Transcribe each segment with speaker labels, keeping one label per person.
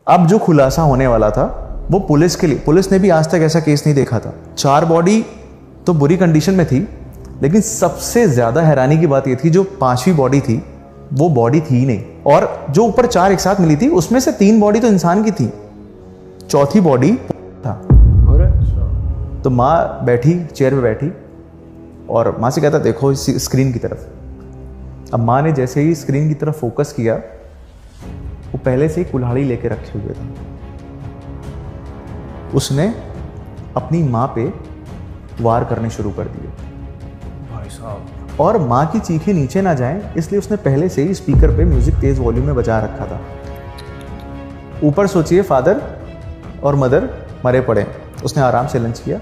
Speaker 1: अब जो खुलासा होने वाला था वो पुलिस के लिए, पुलिस ने भी आज तक ऐसा केस नहीं देखा था। 4 बॉडी तो बुरी कंडीशन में थी, लेकिन सबसे ज्यादा हैरानी की बात ये थी जो 5वीं बॉडी थी वो बॉडी थी ही नहीं, और जो ऊपर 4 एक साथ मिली थी उसमें से 3 बॉडी तो इंसान की थी, 4थी बॉडी था। तो माँ बैठी चेयर पे बैठी और माँ से कहता देखो इस स्क्रीन की तरफ। अब माँ ने जैसे ही स्क्रीन की तरफ फोकस किया, वो पहले से ही कुल्हाड़ी लेके रखे हुए था। उसने अपनी माँ पे वार करने शुरू कर दिए
Speaker 2: भाई साहब।
Speaker 1: और माँ की चीखें नीचे ना जाएं इसलिए उसने पहले से ही स्पीकर पे म्यूजिक तेज वॉल्यूम में बजा रखा था। ऊपर सोचिए फादर और मदर मरे पड़े। उसने आराम से लंच किया।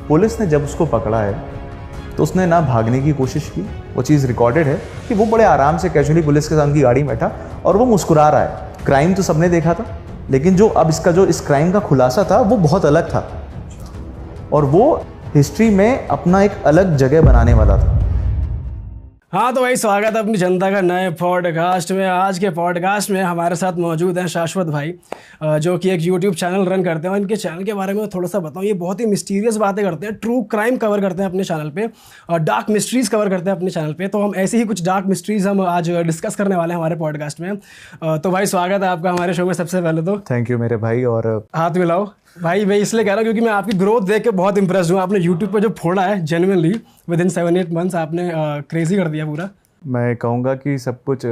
Speaker 1: पुलिस ने जब उसको पकड़ा है तो उसने ना भागने की कोशिश की, वो चीज़ रिकॉर्डेड है कि वो बड़े आराम से कैजुअली पुलिस के साथ उनकी गाड़ी में बैठा और वो मुस्कुरा रहा है। क्राइम तो सबने देखा था, लेकिन जो अब इसका जो इस क्राइम का खुलासा था वो बहुत अलग था और वो हिस्ट्री में अपना एक अलग जगह बनाने वाला था।
Speaker 2: हाँ तो भाई स्वागत है अपनी जनता का नए पॉडकास्ट में। आज के पॉडकास्ट में हमारे साथ मौजूद हैं शाश्वत भाई, जो कि एक यूट्यूब चैनल रन करते हैं। इनके चैनल के बारे में थोड़ा सा बताऊँ। ये बहुत ही मिस्टीरियस बातें करते हैं, ट्रू क्राइम कवर करते हैं अपने चैनल पे और डार्क मिस्ट्रीज़ कवर करते हैं अपने चैनल पे। तो हम ऐसे ही कुछ डार्क मिस्ट्रीज़ हम आज डिस्कस करने वाले हैं हमारे पॉडकास्ट में। तो भाई स्वागत है आपका हमारे शो में। सबसे पहले तो
Speaker 1: थैंक यू मेरे भाई। और
Speaker 2: हाथ मिलाओ भाई। मैं इसलिए कह रहा हूँ क्योंकि मैं आपकी ग्रोथ देख के बहुत इंप्रेस हूँ। आपने यूट्यूब पर जो फोड़ा है जेन्युइनली विदिन 7-8 मंथ्स आपने क्रेजी कर दिया पूरा।
Speaker 1: मैं कहूँगा कि सब कुछ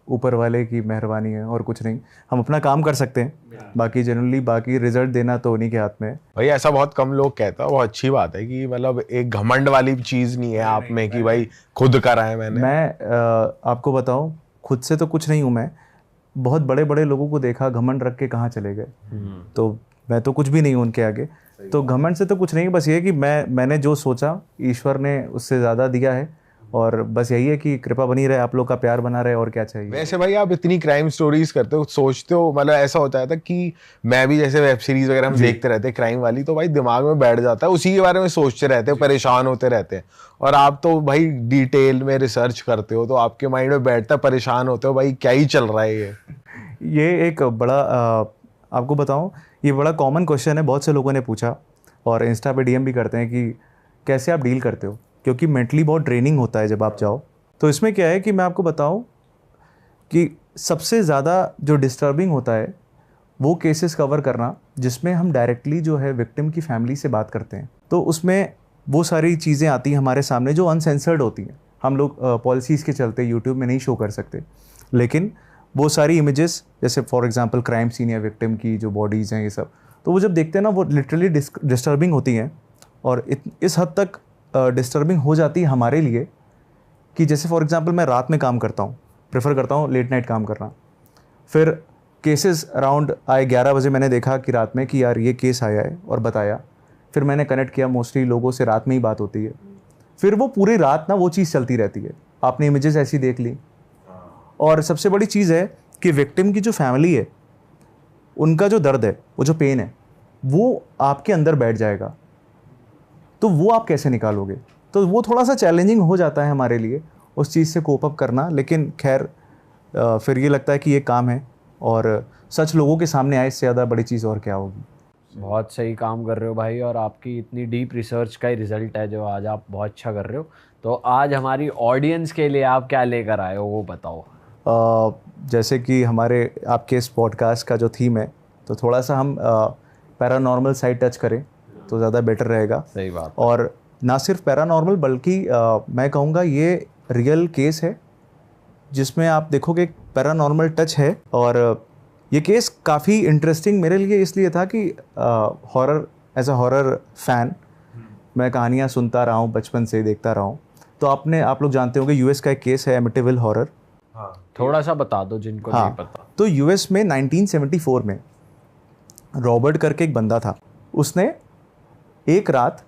Speaker 1: ऊपर वाले की मेहरबानी है और कुछ नहीं। हम अपना काम कर सकते हैं, बाकी जनरली बाकी रिजल्ट देना तो उन्हीं के हाथ में है।
Speaker 3: भाई ऐसा बहुत कम लोग कहते हैं, वो अच्छी बात है कि मतलब एक घमंड वाली चीज नहीं है आप में कि भाई खुद करा है मैंने।
Speaker 1: मैं आपको बताऊं, खुद से तो कुछ नहीं हूं मैं। बहुत बड़े बड़े लोगों को देखा घमंड रख के कहाँ चले गए, तो मैं तो कुछ भी नहीं हूं उनके आगे। तो घमंड से तो कुछ नहीं, बस ये कि मैंने जो सोचा ईश्वर ने उससे ज़्यादा दिया है और बस यही है कि कृपा बनी रहे, आप लोग का प्यार बना रहे, और क्या चाहिए।
Speaker 3: वैसे भाई आप इतनी क्राइम स्टोरीज करते हो, सोचते हो, मतलब ऐसा होता था कि मैं भी जैसे वेब सीरीज वगैरह हम देखते रहते हैं क्राइम वाली, तो भाई दिमाग में बैठ जाता है, उसी के बारे में सोचते रहते हैं, परेशान होते रहते हैं। और आप तो भाई डिटेल में रिसर्च करते हो तो आपके माइंड में बैठता है, परेशान होते हो भाई क्या ही चल रहा है
Speaker 1: ये एक बड़ा आपको बताऊं, ये बड़ा कॉमन क्वेश्चन है, बहुत से लोगों ने पूछा और इंस्टा पे डीएम भी करते हैं कि कैसे आप डील करते हो, क्योंकि मेंटली बहुत ड्रेनिंग होता है जब आप जाओ। तो इसमें क्या है कि मैं आपको बताऊं कि सबसे ज़्यादा जो डिस्टर्बिंग होता है वो केसेस कवर करना जिसमें हम डायरेक्टली जो है विक्टिम की फैमिली से बात करते हैं। तो उसमें वो सारी चीज़ें आती हैं हमारे सामने जो अनसेंसर्ड होती हैं। हम लोग पॉलिसीज़ के चलते यूट्यूब में नहीं शो कर सकते, लेकिन वो सारी इमेजेस जैसे फॉर एग्जांपल क्राइम सीन या विक्टिम की जो बॉडीज़ हैं ये सब, तो वो जब देखते हैं ना वो लिटरली डिस्टर्बिंग होती हैं। और इस हद तक डिस्टर्बिंग हो जाती है हमारे लिए कि जैसे फॉर एग्जांपल मैं रात में काम करता हूँ, प्रेफर करता हूँ लेट नाइट काम करना। फिर केसेस अराउंड आए 11 बजे, मैंने देखा कि रात में कि यार ये केस आया है और बताया। फिर मैंने कनेक्ट किया, मोस्टली लोगों से रात में ही बात होती है। फिर वो पूरी रात ना वो चीज़ चलती रहती है, आपने इमेजेस ऐसी देख ली। और सबसे बड़ी चीज़ है कि विक्टिम की जो फैमिली है उनका जो दर्द है, वो जो पेन है, वो आपके अंदर बैठ जाएगा। तो वो आप कैसे निकालोगे? तो वो थोड़ा सा चैलेंजिंग हो जाता है हमारे लिए उस चीज़ से कोप अप करना। लेकिन खैर फिर ये लगता है कि ये काम है और सच लोगों के सामने आए, इससे ज़्यादा बड़ी चीज़ और क्या होगी।
Speaker 4: बहुत सही काम कर रहे हो भाई, और आपकी इतनी डीप रिसर्च का ही रिजल्ट है जो आज आप बहुत अच्छा कर रहे हो। तो आज हमारी ऑडियंस के लिए आप क्या लेकर आए हो वो बताओ।
Speaker 1: जैसे कि हमारे आपके इस पॉडकास्ट का जो थीम है, तो थोड़ा सा हम पैरानॉर्मल साइड टच करें तो ज़्यादा बेटर रहेगा।
Speaker 4: सही बात।
Speaker 1: और ना सिर्फ पैरानॉर्मल बल्कि मैं कहूँगा ये रियल केस है जिसमें आप देखोगे पैरानॉर्मल टच है। और ये केस काफ़ी इंटरेस्टिंग मेरे लिए इसलिए था कि horror, as a horror fan मैं कहानियाँ सुनता रहा हूँ, बचपन से देखता रहा हूँ। तो आप लोग जानते होंगे यूएस का एक केस है एमिटिविल हॉरर।
Speaker 4: थोड़ा सा बता दो जिनको नहीं पता।
Speaker 1: तो यूएस में 1974 में रॉबर्ट करके एक बंदा था। उसने एक रात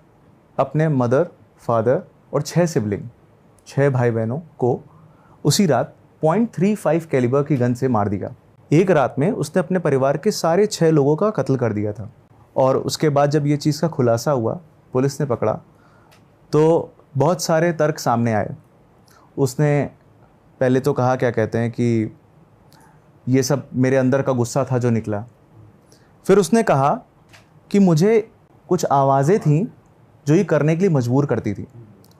Speaker 1: अपने मदर, फादर और 6 सिबलिंग, 6 भाई बहनों को उसी रात .35 कैलिबर की गन से मार दिया। एक रात में उसने अपने परिवार के सारे 6 लोगों का कत्ल कर दिया था। और उसके बाद जब ये चीज़ का खुलासा हुआ, पुलिस ने पकड़ा, तो बहुत सारे तर्क सामने आए। उसने पहले तो कहा, क्या कहते हैं कि ये सब मेरे अंदर का गुस्सा था जो निकला। फिर उसने कहा कि मुझे कुछ आवाज़ें थीं जो ये करने के लिए मजबूर करती थी,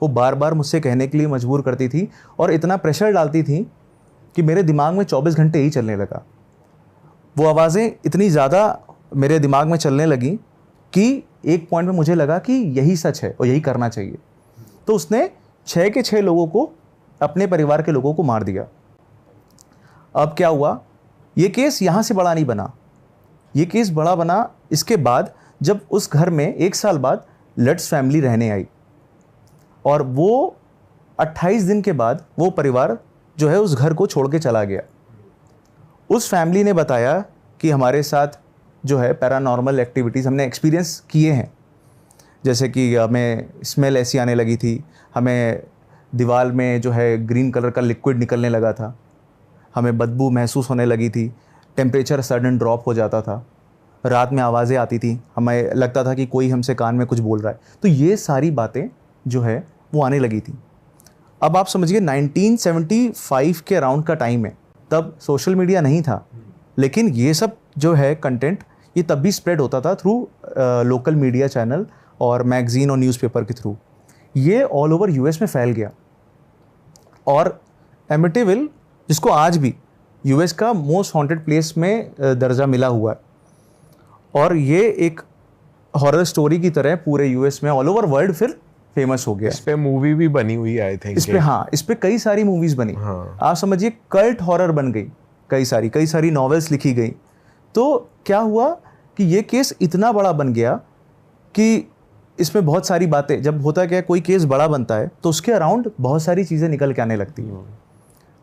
Speaker 1: वो बार बार मुझसे कहने के लिए मजबूर करती थी और इतना प्रेशर डालती थी कि मेरे दिमाग में 24 घंटे ही चलने लगा। वो आवाज़ें इतनी ज़्यादा मेरे दिमाग में चलने लगी कि एक पॉइंट में मुझे लगा कि यही सच है और यही करना चाहिए। तो उसने 6 के 6 लोगों को, अपने परिवार के लोगों को मार दिया। अब क्या हुआ, ये केस यहाँ से बड़ा नहीं बना, ये केस बड़ा बना इसके बाद जब उस घर में 1 साल बाद लट्स फैमिली रहने आई और वो 28 दिन के बाद वो परिवार जो है उस घर को छोड़ के चला गया। उस फैमिली ने बताया कि हमारे साथ जो है पैरानॉर्मल एक्टिविटीज़ हमने एक्सपीरियंस किए हैं, जैसे कि हमें स्मेल ऐसी आने लगी थी, हमें दीवार में जो है ग्रीन कलर का लिक्विड निकलने लगा था, हमें बदबू महसूस होने लगी थी, टेम्परेचर सडन ड्रॉप हो जाता था, रात में आवाज़ें आती थी, हमें लगता था कि कोई हमसे कान में कुछ बोल रहा है। तो ये सारी बातें जो है वो आने लगी थी। अब आप समझिए 1975 के अराउंड का टाइम है, तब सोशल मीडिया नहीं था, लेकिन ये सब जो है कंटेंट ये तब भी स्प्रेड होता था थ्रू लोकल मीडिया चैनल और मैगज़ीन और न्यूज़पेपर के थ्रू। ये ऑल ओवर यूएस में फैल गया और एमिटिविल, जिसको आज भी यूएस का मोस्ट हॉन्टेड प्लेस में दर्जा मिला हुआ है, और ये एक हॉरर स्टोरी की तरह पूरे यूएस में ऑल ओवर वर्ल्ड फिर फेमस हो गया।
Speaker 3: इस पे मूवी भी बनी हुई है आई थिंक।
Speaker 1: इस पे, हाँ, इस पे कई सारी मूवीज बनी।
Speaker 3: हाँ।
Speaker 1: आप समझिए कल्ट हॉरर बन गई, कई सारी नॉवेल्स लिखी गई। तो क्या हुआ कि ये केस इतना बड़ा बन गया कि इसमें बहुत सारी बातें, जब होता क्या है कोई केस बड़ा बनता है तो उसके अराउंड बहुत सारी चीज़ें निकल के आने लगती हैं,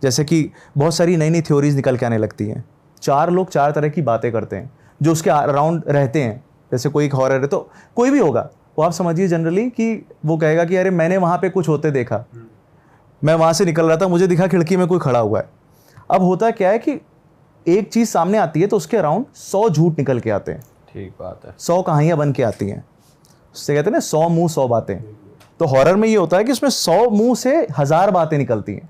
Speaker 1: जैसे कि बहुत सारी नई नई थ्योरीज निकल के आने लगती हैं। 4 लोग 4 तरह की बातें करते हैं जो उसके अराउंड रहते हैं। जैसे कोई एक हॉरर है तो कोई भी होगा, वो आप समझिए जनरली कि वो कहेगा कि अरे मैंने वहाँ पे कुछ होते देखा, मैं वहाँ से निकल रहा था, मुझे दिखा खिड़की में कोई खड़ा हुआ है। अब होता क्या है कि एक चीज़ सामने आती है तो उसके अराउंड 100 झूठ निकल के आते हैं,
Speaker 4: ठीक बात है,
Speaker 1: 100 कहानियाँ बन के आती हैं। उससे कहते हैं ना 100 मुंह 100 बातें। तो हॉरर में ये होता है कि उसमें 100 मुंह से 1000 बातें निकलती हैं।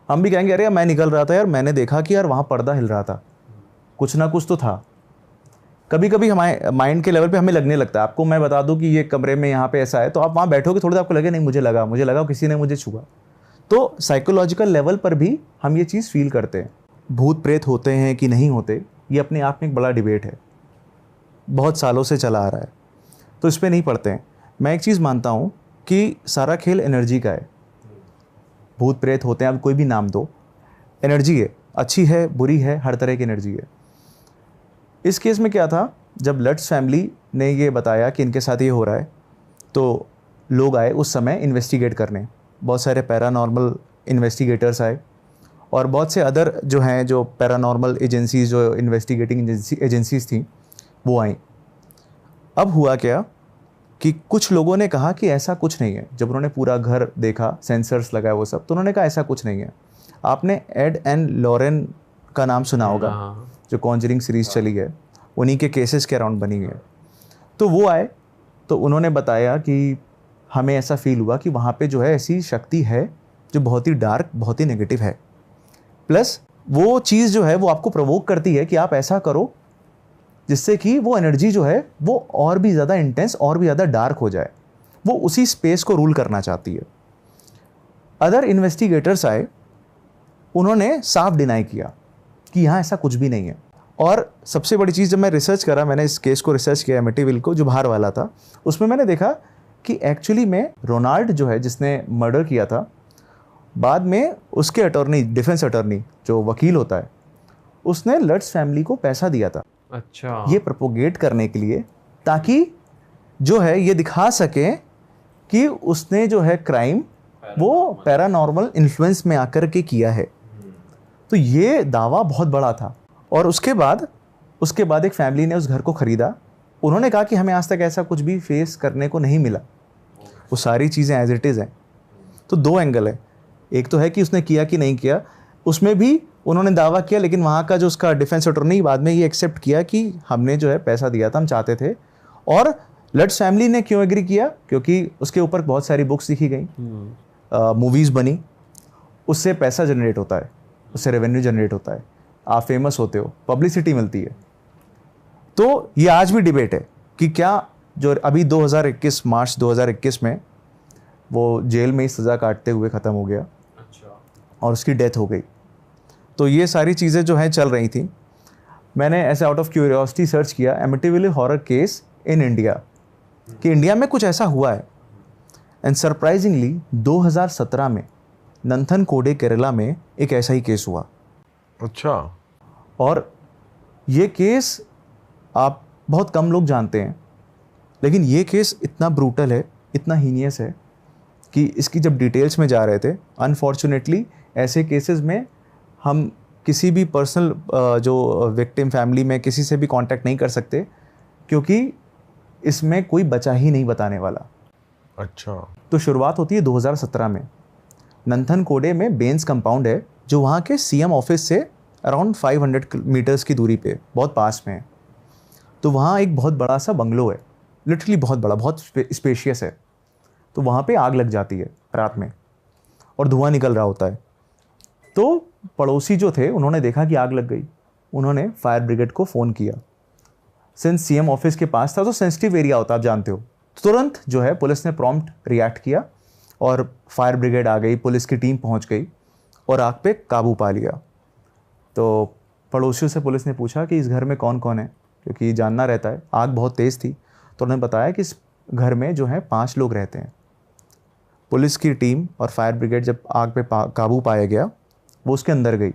Speaker 1: हम भी कहेंगे अरे यार मैं निकल रहा था यार, मैंने देखा कि यार वहाँ पर्दा हिल रहा था, कुछ ना कुछ तो था। कभी कभी हमारे माइंड के लेवल पे हमें लगने लगता है, आपको मैं बता दूं कि ये कमरे में यहाँ पे ऐसा है, तो आप वहाँ बैठोगे थोड़ी देर आपको लगे नहीं मुझे लगा किसी ने मुझे छुआ। तो साइकोलॉजिकल लेवल पर भी हम ये चीज़ फील करते हैं। भूत प्रेत होते हैं कि नहीं होते, ये अपने आप में एक बड़ा डिबेट है, बहुत सालों से चला आ रहा है, तो इस पर नहीं पढ़ते हैं। मैं एक चीज़ मानता हूँ कि सारा खेल एनर्जी का है। भूत प्रेत होते हैं, अब कोई भी नाम दो, एनर्जी है, अच्छी है बुरी है, हर तरह की एनर्जी है। इस केस में क्या था, जब लट्स फैमिली ने ये बताया कि इनके साथ ये हो रहा है, तो लोग आए उस समय इन्वेस्टिगेट करने, बहुत सारे पैरानॉर्मल इन्वेस्टिगेटर्स आए और बहुत से अदर जो हैं जो पैरानॉर्मल एजेंसीज, जो इन्वेस्टिगेटिंग एजेंसीज थी, वो आई। अब हुआ क्या कि कुछ लोगों ने कहा कि ऐसा कुछ नहीं है। जब उन्होंने पूरा घर देखा, सेंसर्स लगाए वो सब, तो उन्होंने कहा ऐसा कुछ नहीं है। आपने एड एंड लॉरेन का नाम सुना होगा, जो कॉन्जरिंग सीरीज चली है, उन्हीं के केसेस के अराउंड बनी है। तो वो आए तो उन्होंने बताया कि हमें ऐसा फील हुआ कि वहाँ पे जो है ऐसी शक्ति है जो बहुत ही डार्क, बहुत ही नेगेटिव है। प्लस वो चीज़ जो है वो आपको प्रोवोक करती है कि आप ऐसा करो जिससे कि वो एनर्जी जो है वो और भी ज़्यादा इंटेंस, और भी ज़्यादा डार्क हो जाए। वो उसी स्पेस को रूल करना चाहती है। अदर इन्वेस्टिगेटर्स आए, उन्होंने साफ डिनाई किया कि यहाँ ऐसा कुछ भी नहीं है। और सबसे बड़ी चीज़, जब मैं रिसर्च करा, मैंने इस केस को रिसर्च किया एमिटिविल को, जो बाहर वाला था, उसमें मैंने देखा कि एक्चुअली में रोनाल्ड जो है जिसने मर्डर किया था, बाद में उसके अटॉर्नी, डिफेंस अटॉर्नी जो वकील होता है, उसने लट्स फैमिली को पैसा दिया था,
Speaker 4: अच्छा,
Speaker 1: ये प्रोपोगेट करने के लिए, ताकि जो है ये दिखा सके कि उसने जो है क्राइम वो पैरानॉर्मल इन्फ्लुएंस में आकर के किया है। तो ये दावा बहुत बड़ा था। और उसके बाद एक फैमिली ने उस घर को ख़रीदा। उन्होंने कहा कि हमें आज तक ऐसा कुछ भी फेस करने को नहीं मिला, वो सारी चीज़ें एज इट इज़ हैं। तो 2 एंगल है, एक तो है कि उसने किया कि नहीं किया, उसमें भी उन्होंने दावा किया, लेकिन वहाँ का जो उसका डिफेंस अटॉर्नी बाद में ये एक्सेप्ट किया कि हमने जो है पैसा दिया था, हम चाहते थे। और लट्स फैमिली ने क्यों एग्री किया, क्योंकि उसके ऊपर बहुत सारी बुक्स लिखी गई, मूवीज़ बनी, उससे पैसा जनरेट होता है, उससे रेवेन्यू जनरेट होता है। आप फेमस होते हो, पब्लिसिटी मिलती है। तो ये आज भी डिबेट है कि क्या जो अभी 2021 मार्च 2021 में वो जेल में ही सज़ा काटते हुए ख़त्म हो गया और उसकी डेथ हो गई। तो ये सारी चीज़ें जो हैं चल रही थी। मैंने ऐसे आउट ऑफ क्यूरियोसिटी सर्च किया एमिटिविले हॉरर केस इन इंडिया, कि इंडिया में कुछ ऐसा हुआ है। एंड सरप्राइजिंगली 2017 में नंथनकोडे केरला में एक ऐसा ही केस हुआ।
Speaker 3: अच्छा।
Speaker 1: और ये केस आप बहुत कम लोग जानते हैं, लेकिन ये केस इतना ब्रूटल है, इतना हीनियस है कि इसकी जब डिटेल्स में जा रहे थे, अनफॉर्चुनेटली ऐसे केसेस में हम किसी भी पर्सनल जो विक्टिम फैमिली में किसी से भी कांटेक्ट नहीं कर सकते, क्योंकि इसमें कोई बचा ही नहीं बताने वाला।
Speaker 3: अच्छा।
Speaker 1: तो शुरुआत होती है 2017 में। नंथनकोडे में बेंस कंपाउंड है जो वहाँ के सीएम ऑफिस से अराउंड 500 मीटर्स की दूरी पे बहुत पास में है। तो वहाँ एक बहुत बड़ा सा बंगलो है, लिटरली बहुत बड़ा, बहुत स्पेशियस है। तो वहाँ पे आग लग जाती है रात में और धुआं निकल रहा होता है। तो पड़ोसी जो थे उन्होंने देखा कि आग लग गई, उन्होंने फायर ब्रिगेड को फ़ोन किया। सिंस सीएम ऑफिस के पास था तो सेंसिटिव एरिया होता, आप जानते हो। तुरंत जो है पुलिस ने प्रॉम्प्ट रिएक्ट किया और फायर ब्रिगेड आ गई, पुलिस की टीम पहुंच गई और आग पे काबू पा लिया। तो पड़ोसियों से पुलिस ने पूछा कि इस घर में कौन कौन है, क्योंकि जानना रहता है। आग बहुत तेज़ थी, तो उन्होंने बताया कि इस घर में जो है 5 लोग रहते हैं। पुलिस की टीम और फायर ब्रिगेड जब आग पे काबू पाया गया, वो उसके अंदर गई।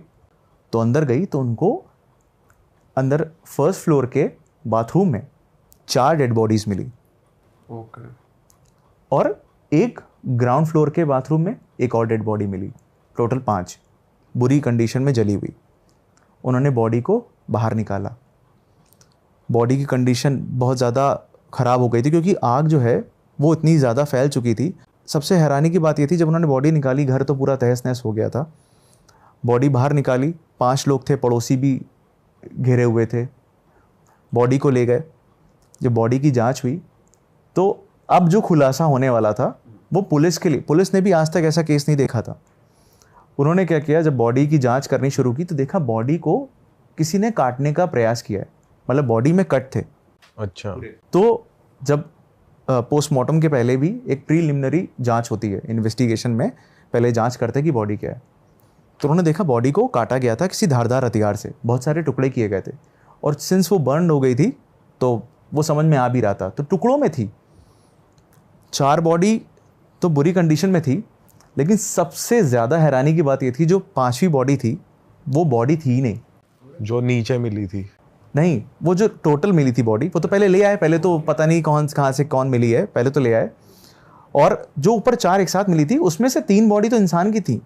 Speaker 1: तो अंदर गई तो उनको अंदर फर्स्ट फ्लोर के बाथरूम में 4 डेड बॉडीज़ मिली।
Speaker 2: ओके।
Speaker 1: और एक ग्राउंड फ्लोर के बाथरूम में एक और डेड बॉडी मिली। टोटल 5 बुरी कंडीशन में जली हुई। उन्होंने बॉडी को बाहर निकाला। बॉडी की कंडीशन बहुत ज़्यादा ख़राब हो गई थी, क्योंकि आग जो है वो इतनी ज़्यादा फैल चुकी थी। सबसे हैरानी की बात ये थी, जब उन्होंने बॉडी निकाली, घर तो पूरा तहस नहस हो गया था। बॉडी बाहर निकाली, 5 लोग थे, पड़ोसी भी घिरे हुए थे। बॉडी को ले गए। जब बॉडी की जांच हुई तो अब जो खुलासा होने वाला था वो पुलिस के लिए, पुलिस ने भी आज तक ऐसा केस नहीं देखा था। उन्होंने क्या किया, जब बॉडी की जांच करनी शुरू की तो देखा बॉडी को किसी ने काटने का प्रयास किया है, मतलब बॉडी में कट थे।
Speaker 3: अच्छा।
Speaker 1: तो जब पोस्टमार्टम के पहले भी एक प्रीलिमिनरी जांच होती है, इन्वेस्टिगेशन में पहले जांच करते हैं कि बॉडी क्या है। तो उन्होंने देखा बॉडी को काटा गया था किसी धारदार हथियार से, बहुत सारे टुकड़े किए गए थे। और सिंस वो बर्न हो गई थी तो वो समझ में आ भी रहा था, तो टुकड़ों में थी। 4 बॉडी तो बुरी कंडीशन में थी, लेकिन सबसे ज़्यादा हैरानी की बात ये थी, जो 5वीं बॉडी थी वो बॉडी थी ही नहीं,
Speaker 3: जो नीचे मिली थी।
Speaker 1: नहीं, वो जो टोटल मिली थी बॉडी, वो तो पहले ले आए। पहले तो पता नहीं कहाँ से कौन मिली है, पहले तो ले आए। और जो ऊपर 4 एक साथ मिली थी, उसमें से 3 बॉडी तो इंसान की थी,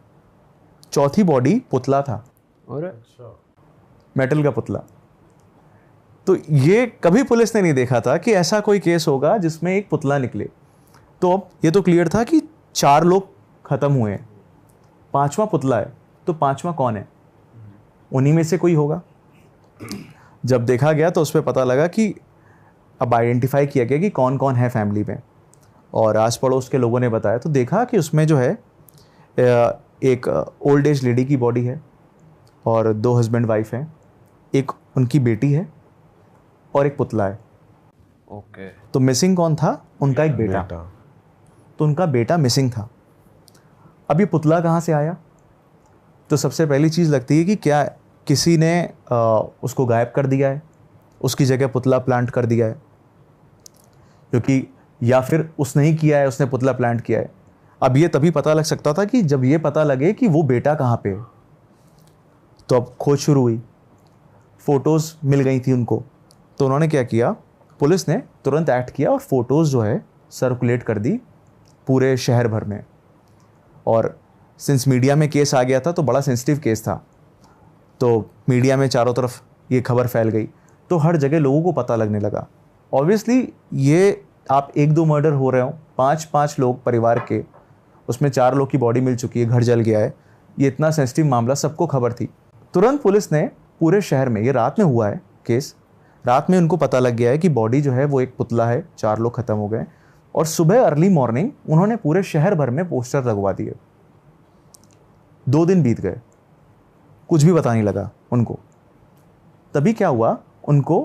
Speaker 1: 4थी बॉडी पुतला था,
Speaker 4: और
Speaker 1: मेटल का पुतला। तो ये कभी पुलिस ने नहीं देखा था कि ऐसा कोई केस होगा जिसमें एक पुतला निकले। तो अब ये तो क्लियर था कि 4 लोग ख़त्म हुए हैं, 5वां पुतला है। तो 5वां कौन है? उन्हीं में से कोई होगा। जब देखा गया तो उस पर पता लगा कि अब आइडेंटिफाई किया गया कि कौन कौन है फैमिली में, और आस पड़ोस के लोगों ने बताया तो देखा कि उसमें जो है एक ओल्ड एज लेडी की बॉडी है और 2 हस्बैंड वाइफ हैं, एक उनकी बेटी है और एक पुतला है।
Speaker 4: ओके।
Speaker 1: तो मिसिंग कौन था? उनका एक बेटा। तो उनका बेटा मिसिंग था। अब ये पुतला कहाँ से आया? तो सबसे पहली चीज़ लगती है कि क्या किसी ने उसको गायब कर दिया है, उसकी जगह पुतला प्लांट कर दिया है, क्योंकि या फिर उसने ही किया है, उसने पुतला प्लांट किया है। अब ये तभी पता लग सकता था कि जब ये पता लगे कि वो बेटा कहाँ पे है। तो अब खोज शुरू हुई, फ़ोटोज़ मिल गई थी उनको। तो उन्होंने क्या किया, पुलिस ने तुरंत एक्ट किया और फ़ोटोज़ जो है सर्कुलेट कर दी पूरे शहर भर में। और सिंस मीडिया में केस आ गया था तो बड़ा सेंसिटिव केस था, तो मीडिया में चारों तरफ ये खबर फैल गई, तो हर जगह लोगों को पता लगने लगा। ऑब्वियसली ये आप 1-2 मर्डर हो रहे हो, 5-5 लोग परिवार के, उसमें 4 लोग की बॉडी मिल चुकी है, घर जल गया है, ये इतना सेंसिटिव मामला, सबको खबर थी। तुरंत पुलिस ने पूरे शहर में, ये रात में हुआ है केस, रात में उनको पता लग गया है कि बॉडी जो है वो एक पुतला है, 4 लोग ख़त्म हो गए। और सुबह अर्ली मॉर्निंग उन्होंने पूरे शहर भर में पोस्टर लगवा दिए। 2 दिन बीत गए, कुछ भी पता नहीं लगा उनको। तभी क्या हुआ, उनको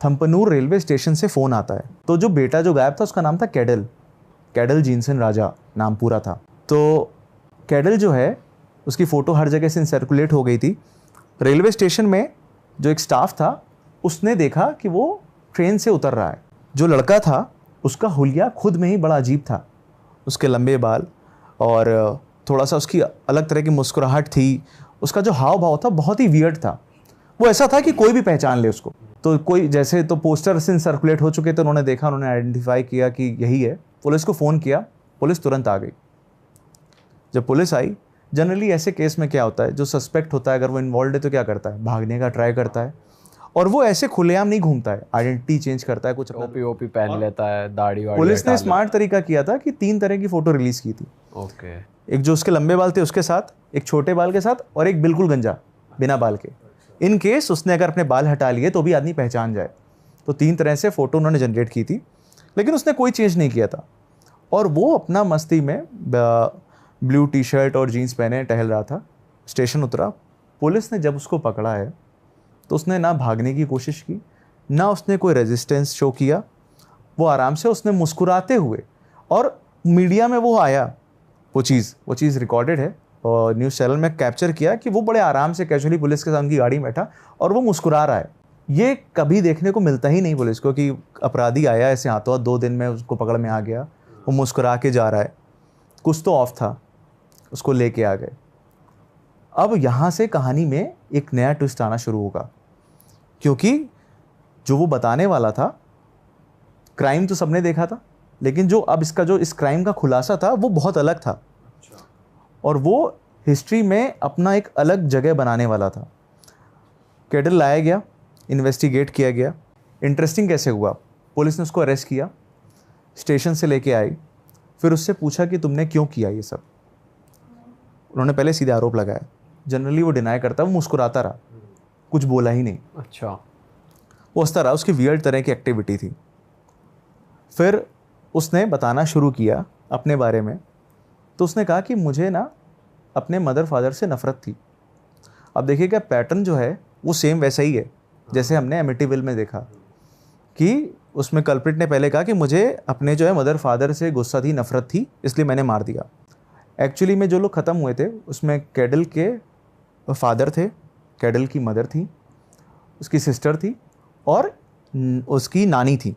Speaker 1: थम्पनूर रेलवे स्टेशन से फ़ोन आता है। तो जो बेटा जो गायब था उसका नाम था कैडल जीनसन राजा नाम पूरा था। तो कैडल जो है उसकी फ़ोटो हर जगह से सर्कुलेट हो गई थी। रेलवे स्टेशन में जो एक स्टाफ था उसने देखा कि वो ट्रेन से उतर रहा है। जो लड़का था उसका हुलिया खुद में ही बड़ा अजीब था, उसके लंबे बाल और थोड़ा सा उसकी अलग तरह की मुस्कुराहट थी, उसका जो हाव भाव था बहुत ही वियर्ड था। वो ऐसा था कि कोई भी पहचान ले उसको। तो कोई जैसे तो पोस्टर से सर्कुलेट हो चुके थे, उन्होंने देखा, उन्होंने आइडेंटिफाई किया कि यही है। पुलिस को फ़ोन किया, पुलिस तुरंत आ गई। जब पुलिस आई, जनरली ऐसे केस में क्या होता है, जो सस्पेक्ट होता है अगर वो इन्वॉल्व है तो क्या करता है, भागने का ट्राई करता है। और वो ऐसे खुलेआम नहीं घूमता है, आइडेंटिटी चेंज करता है, कुछ अपना
Speaker 4: ओपी पहन लेता है, दाढ़ी वाड़ी
Speaker 1: पुलिस ने
Speaker 4: हटा
Speaker 1: स्मार्ट तरीका किया था कि 3 तरह की फ़ोटो रिलीज़ की थी।
Speaker 4: ओके।
Speaker 1: एक जो उसके लंबे बाल थे उसके साथ, एक छोटे बाल के साथ, और एक बिल्कुल गंजा बिना बाल के। इन केस उसने अगर अपने बाल हटा लिए तो भी आदमी पहचान जाए। तो 3 तरह से फ़ोटो उन्होंने जनरेट की थी, लेकिन उसने कोई चेंज नहीं किया था। और वो अपना मस्ती में ब्लू टी शर्ट और जीन्स पहने टहल रहा था। स्टेशन उतरा, पुलिस ने जब उसको पकड़ा है तो उसने ना भागने की कोशिश की, ना उसने कोई रेजिस्टेंस शो किया। वो आराम से उसने मुस्कुराते हुए, और मीडिया में वो आया, वो चीज़ रिकॉर्डेड है और न्यूज़ चैनल में कैप्चर किया कि वो बड़े आराम से कैजुअली पुलिस के साथ उनकी गाड़ी में बैठा और वो मुस्कुरा रहा है। ये कभी देखने को मिलता ही नहीं पुलिस को कि अपराधी आया ऐसे हाथों हाथ 2 दिन में उसको पकड़ में आ गया, वो मुस्कुरा के जा रहा है। कुछ तो ऑफ था, उसको लेके आ गए। अब यहाँ से कहानी में एक नया ट्विस्ट आना शुरू होगा, क्योंकि जो वो बताने वाला था, क्राइम तो सबने देखा था, लेकिन जो अब इसका जो इस क्राइम का खुलासा था वो बहुत अलग था। और वो हिस्ट्री में अपना एक अलग जगह बनाने वाला था। कैडल लाया गया, इन्वेस्टिगेट किया गया। इंटरेस्टिंग कैसे हुआ, पुलिस ने उसको अरेस्ट किया, स्टेशन से लेके आई, फिर उससे पूछा कि तुमने क्यों किया ये सब। उन्होंने पहले सीधे आरोप लगाया। जनरली वो डिनाई करता, वो मुस्कुराता रहा, कुछ बोला ही नहीं।
Speaker 4: अच्छा।
Speaker 1: वो हंसता रहा, उसकी वियर्ड तरह की एक्टिविटी थी। फिर उसने बताना शुरू किया अपने बारे में। तो उसने कहा कि मुझे ना अपने मदर फादर से नफ़रत थी। अब देखिएगा पैटर्न जो है वो सेम वैसा ही है जैसे हमने एमिटीविल में देखा, कि उसमें कल्प्रिट ने पहले कहा कि मुझे अपने जो है मदर फादर से गुस्सा थी, नफ़रत थी, इसलिए मैंने मार दिया। एक्चुअली में जो लोग ख़त्म हुए थे उसमें कैडल के फादर थे, कैडल की मदर थी, उसकी सिस्टर थी और उसकी नानी थी।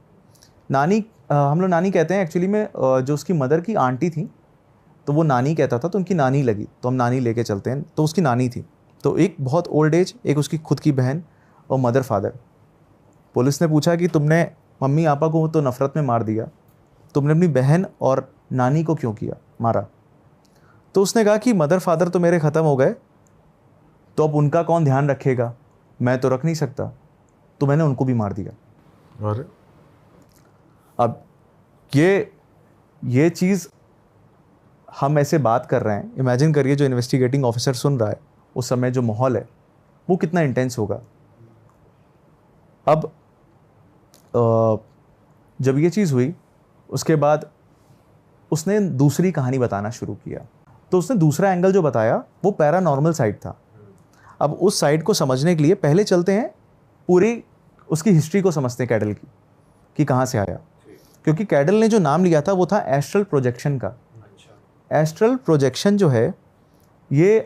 Speaker 1: नानी हम लोग नानी कहते हैं, एक्चुअली में जो उसकी मदर की आंटी थी तो वो नानी कहता था, तो उनकी नानी लगी तो हम नानी लेके चलते हैं, तो उसकी नानी थी। तो एक बहुत ओल्ड एज, एक उसकी खुद की बहन और मदर फादर। पुलिस ने पूछा कि तुमने मम्मी पापा को तो नफ़रत में मार दिया, तुमने अपनी बहन और नानी को क्यों किया, मारा? तो उसने कहा कि मदर फादर तो मेरे ख़त्म हो गए, तो अब उनका कौन ध्यान रखेगा, मैं तो रख नहीं सकता, तो मैंने उनको भी मार दिया।
Speaker 3: और
Speaker 1: अब ये चीज़ हम ऐसे बात कर रहे हैं, इमेजिन करिए जो इन्वेस्टिगेटिंग ऑफिसर सुन रहा है, उस समय जो माहौल है वो कितना इंटेंस होगा। अब जब ये चीज़ हुई उसके बाद उसने दूसरी कहानी बताना शुरू किया। तो उसने दूसरा एंगल जो बताया वो पैरानॉर्मल साइड था। अब उस साइड को समझने के लिए पहले चलते हैं पूरी उसकी हिस्ट्री को समझते हैं कैडल की, कि कहाँ से आया। क्योंकि कैडल ने जो नाम लिया था वो था एस्ट्रल प्रोजेक्शन का। एस्ट्रल प्रोजेक्शन जो है ये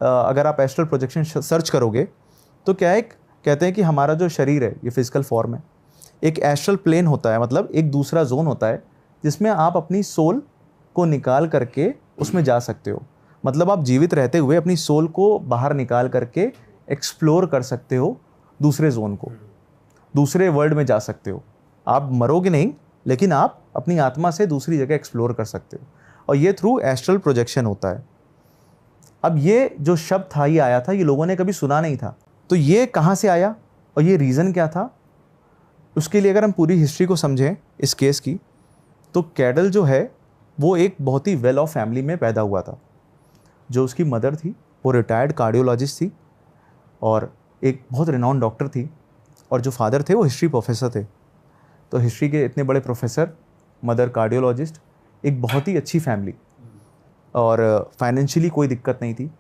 Speaker 1: अगर आप एस्ट्रल प्रोजेक्शन सर्च करोगे तो क्या है, कहते हैं कि हमारा जो शरीर है ये फिजिकल फॉर्म है, एक एस्ट्रल प्लेन होता है, मतलब एक दूसरा जोन होता है जिसमें आप अपनी सोल को निकाल करके उसमें जा सकते हो। मतलब आप जीवित रहते हुए अपनी सोल को बाहर निकाल करके एक्सप्लोर कर सकते हो दूसरे जोन को, दूसरे वर्ल्ड में जा सकते हो। आप मरोगे नहीं, लेकिन आप अपनी आत्मा से दूसरी जगह एक्सप्लोर कर सकते हो, और ये थ्रू एस्ट्रल प्रोजेक्शन होता है। अब ये जो शब्द था ये आया था, ये लोगों ने कभी सुना नहीं था, तो ये कहाँ से आया और ये रीज़न क्या था, उसके लिए अगर हम पूरी हिस्ट्री को समझें इस केस की, तो कैडल जो है वो एक बहुत ही वेल ऑफ फैमिली में पैदा हुआ था। जो उसकी मदर थी वो रिटायर्ड कार्डियोलॉजिस्ट थी और एक बहुत रिनाउंड डॉक्टर थी, और जो फादर थे वो हिस्ट्री प्रोफेसर थे। तो हिस्ट्री के इतने बड़े प्रोफेसर, मदर कार्डियोलॉजिस्ट, एक बहुत ही अच्छी फैमिली, और फाइनेंशियली कोई दिक्कत नहीं थी।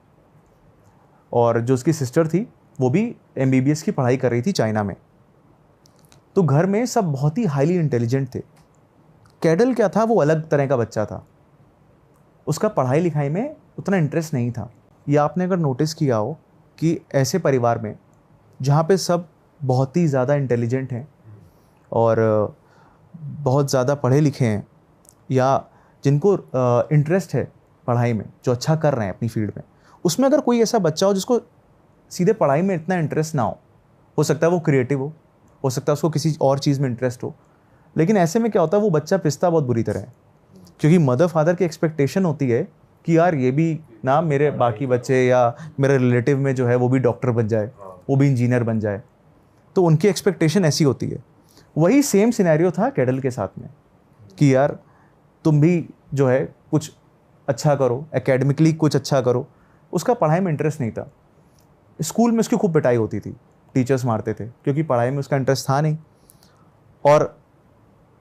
Speaker 1: और जो उसकी सिस्टर थी वो भी MBBS की पढ़ाई कर रही थी चाइना में। तो घर में सब बहुत ही हाईली इंटेलिजेंट थे। कैडल क्या था, वो अलग तरह का बच्चा था, उसका पढ़ाई लिखाई में उतना इंटरेस्ट नहीं था। या आपने अगर नोटिस किया हो कि ऐसे परिवार में जहाँ पे सब बहुत ही ज़्यादा इंटेलिजेंट हैं और बहुत ज़्यादा पढ़े लिखे हैं, या जिनको इंटरेस्ट है पढ़ाई में, जो अच्छा कर रहे हैं अपनी फील्ड में, उसमें अगर कोई ऐसा बच्चा हो जिसको सीधे पढ़ाई में इतना इंटरेस्ट ना हो सकता है वो क्रिएटिव हो सकता है उसको किसी और चीज़ में इंटरेस्ट हो, लेकिन ऐसे में क्या होता है वो बच्चा पिसता बहुत बुरी तरह है, क्योंकि मदर फादर की एक्सपेक्टेशन होती है कि यार ये भी ना मेरे बाकी बच्चे या मेरे रिलेटिव में जो है वो भी डॉक्टर बन जाए, वो भी इंजीनियर बन जाए, तो उनकी एक्सपेक्टेशन ऐसी होती है। वही सेम सिनेरियो था कैडल के साथ में कि यार तुम भी जो है कुछ अच्छा करो, एकेडमिकली कुछ अच्छा करो। उसका पढ़ाई में इंटरेस्ट नहीं था। स्कूल में उसकी खूब पिटाई होती थी, टीचर्स मारते थे क्योंकि पढ़ाई में उसका इंटरेस्ट था नहीं। और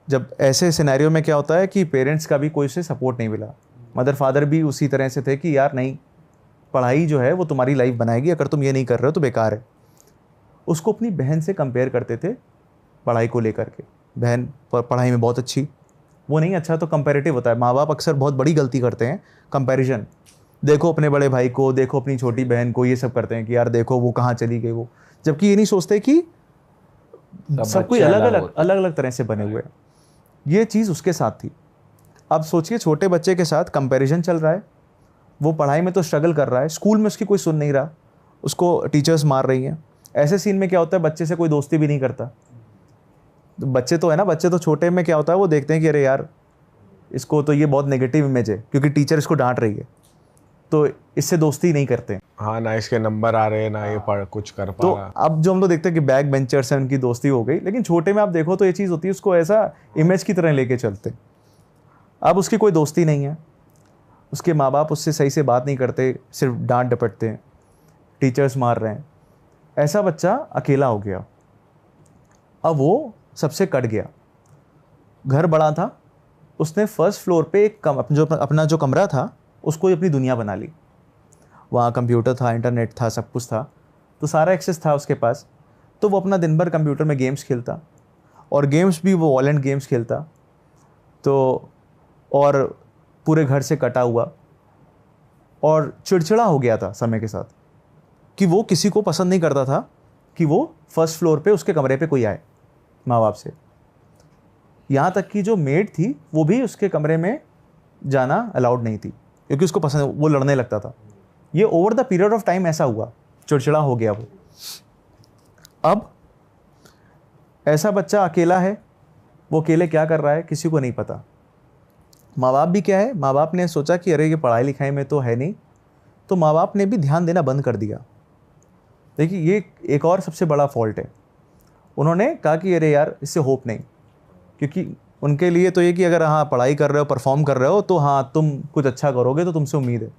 Speaker 1: जब ऐसे सिनेरियो में क्या होता है कि पेरेंट्स का भी कोई से सपोर्ट नहीं मिला, मदर फादर भी उसी तरह से थे कि यार नहीं, पढ़ाई जो है वो तुम्हारी लाइफ बनाएगी, अगर तुम ये नहीं कर रहे हो तो बेकार है। उसको अपनी बहन से कंपेयर करते थे पढ़ाई को लेकर के, बहन पढ़ाई में बहुत अच्छी, वो नहीं अच्छा, तो कंपैरेटिव होता है। माँ बाप अक्सर बहुत बड़ी गलती करते हैं, कंपैरिजन। देखो अपने बड़े भाई को, देखो अपनी छोटी बहन को, ये सब करते हैं कि यार देखो वो कहाँ चली गई वो, जबकि ये नहीं सोचते कि सब कोई अलग अलग तरह से बने हुए हैं। ये चीज़ उसके साथ थी। अब सोचिए छोटे बच्चे के साथ कंपैरिजन चल रहा है, वो पढ़ाई में तो स्ट्रगल कर रहा है, स्कूल में उसकी कोई सुन नहीं रहा, उसको टीचर्स मार रही हैं। ऐसे सीन में क्या होता है, बच्चे से कोई दोस्ती भी नहीं करता। तो बच्चे तो है ना, बच्चे तो छोटे में क्या होता है वो देखते हैं कि अरे यार इसको तो ये बहुत नेगेटिव इमेज है क्योंकि टीचर इसको डांट रही है, तो इससे दोस्ती नहीं करते।
Speaker 3: हाँ, ना इसके नंबर आ रहे हैं, ना ये पढ़ कुछ कर पा
Speaker 1: तो
Speaker 3: रहा।
Speaker 1: अब जो हम लोग देखते हैं कि बैक बेंचर्स हैं उनकी दोस्ती हो गई, लेकिन छोटे में आप देखो तो ये चीज़ होती है, उसको ऐसा इमेज की तरह लेके चलते। अब उसकी कोई दोस्ती नहीं है, उसके माँ बाप उससे सही से बात नहीं करते, सिर्फ डांट डपटते हैं, टीचर्स मार रहे हैं। ऐसा बच्चा अकेला हो गया। अब वो सबसे कट गया। घर बड़ा था, उसने फर्स्ट फ्लोर पे एक अपना जो कमरा था उसको ही अपनी दुनिया बना ली। वहाँ कंप्यूटर था, इंटरनेट था, सब कुछ था, तो सारा एक्सेस था उसके पास। तो वो अपना दिन भर कंप्यूटर में गेम्स खेलता, और गेम्स भी वो वॉलेंट गेम्स खेलता, तो और पूरे घर से कटा हुआ और चिड़चिड़ा हो गया था समय के साथ, कि वो किसी को पसंद नहीं करता था कि वो फर्स्ट फ्लोर पे उसके कमरे पे कोई आए माँ बाप से। यहाँ तक कि जो मेड थी वो भी उसके कमरे में जाना अलाउड नहीं थी क्योंकि उसको पसंद, वो लड़ने लगता था। ये over the period of time ऐसा हुआ, चिड़चिड़ा हो गया वो। अब ऐसा बच्चा अकेला है, वो अकेले क्या कर रहा है किसी को नहीं पता। माँ बाप भी क्या है, माँ बाप ने सोचा कि अरे ये पढ़ाई लिखाई में तो है नहीं, तो माँ बाप ने भी ध्यान देना बंद कर दिया। देखिए ये एक और सबसे बड़ा फॉल्ट है। उन्होंने कहा कि अरे यार इससे होप नहीं, क्योंकि उनके लिए तो ये कि अगर हाँ पढ़ाई कर रहे हो, परफॉर्म कर रहे हो, तो हाँ तुम कुछ अच्छा करोगे, तो तुमसे उम्मीद है।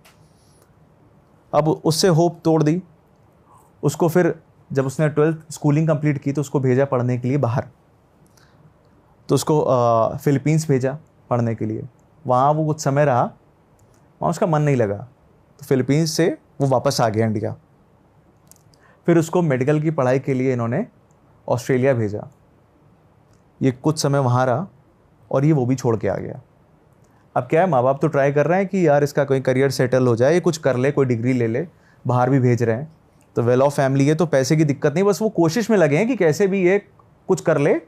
Speaker 1: अब उससे होप तोड़ दी उसको। फिर जब उसने 12th स्कूलिंग कंप्लीट की तो उसको भेजा पढ़ने के लिए बाहर, तो उसको फिलीपींस भेजा पढ़ने के लिए। वहाँ वो कुछ समय रहा, वहाँ उसका मन नहीं लगा, तो फिलीपींस से वो वापस आ गया इंडिया। फिर उसको मेडिकल की पढ़ाई के लिए इन्होंने ऑस्ट्रेलिया भेजा। ये कुछ समय वहाँ रहा और ये वो भी छोड़ के आ गया। अब क्या है, माँ बाप तो ट्राई कर रहे हैं कि यार इसका कोई करियर सेटल हो जाए, ये कुछ कर ले, कोई डिग्री ले ले, बाहर भी भेज रहे हैं, तो वेल ऑफ फैमिली है, तो पैसे की दिक्कत नहीं, बस वो कोशिश में लगे हैं कि कैसे भी ये कुछ कर ले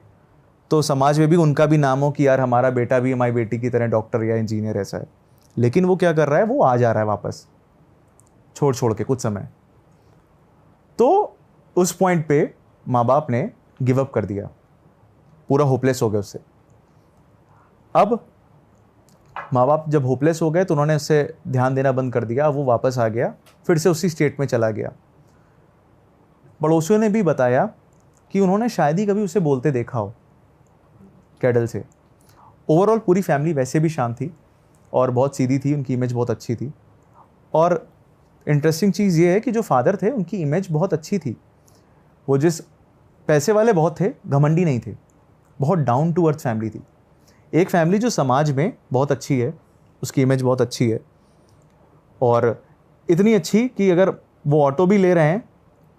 Speaker 1: तो समाज में भी उनका भी नाम हो कि यार हमारा बेटा भी हमारी बेटी की तरह डॉक्टर या इंजीनियर ऐसा है। लेकिन वो क्या कर रहा है, वो आ जा रहा है वापस छोड़ के कुछ समय। तो उस पॉइंट पे माँ बाप ने गिव अप कर दिया, पूरा होपलेस हो गए उससे। अब माँ बाप जब होपलेस हो गए तो उन्होंने उससे ध्यान देना बंद कर दिया। वो वापस आ गया, फिर से उसी स्टेट में चला गया। पड़ोसियों ने भी बताया कि उन्होंने शायद ही कभी उसे बोलते देखा हो कैडल से। ओवरऑल पूरी फैमिली वैसे भी शांत थी और बहुत सीधी थी, उनकी इमेज बहुत अच्छी थी। और इंटरेस्टिंग चीज़ ये है कि जो फादर थे उनकी इमेज बहुत अच्छी थी। वो जिस पैसे वाले बहुत थे, घमंडी नहीं थे, बहुत डाउन टू अर्थ फैमिली थी। एक फैमिली जो समाज में बहुत अच्छी है, उसकी इमेज बहुत अच्छी है, और इतनी अच्छी कि अगर वो ऑटो भी ले रहे हैं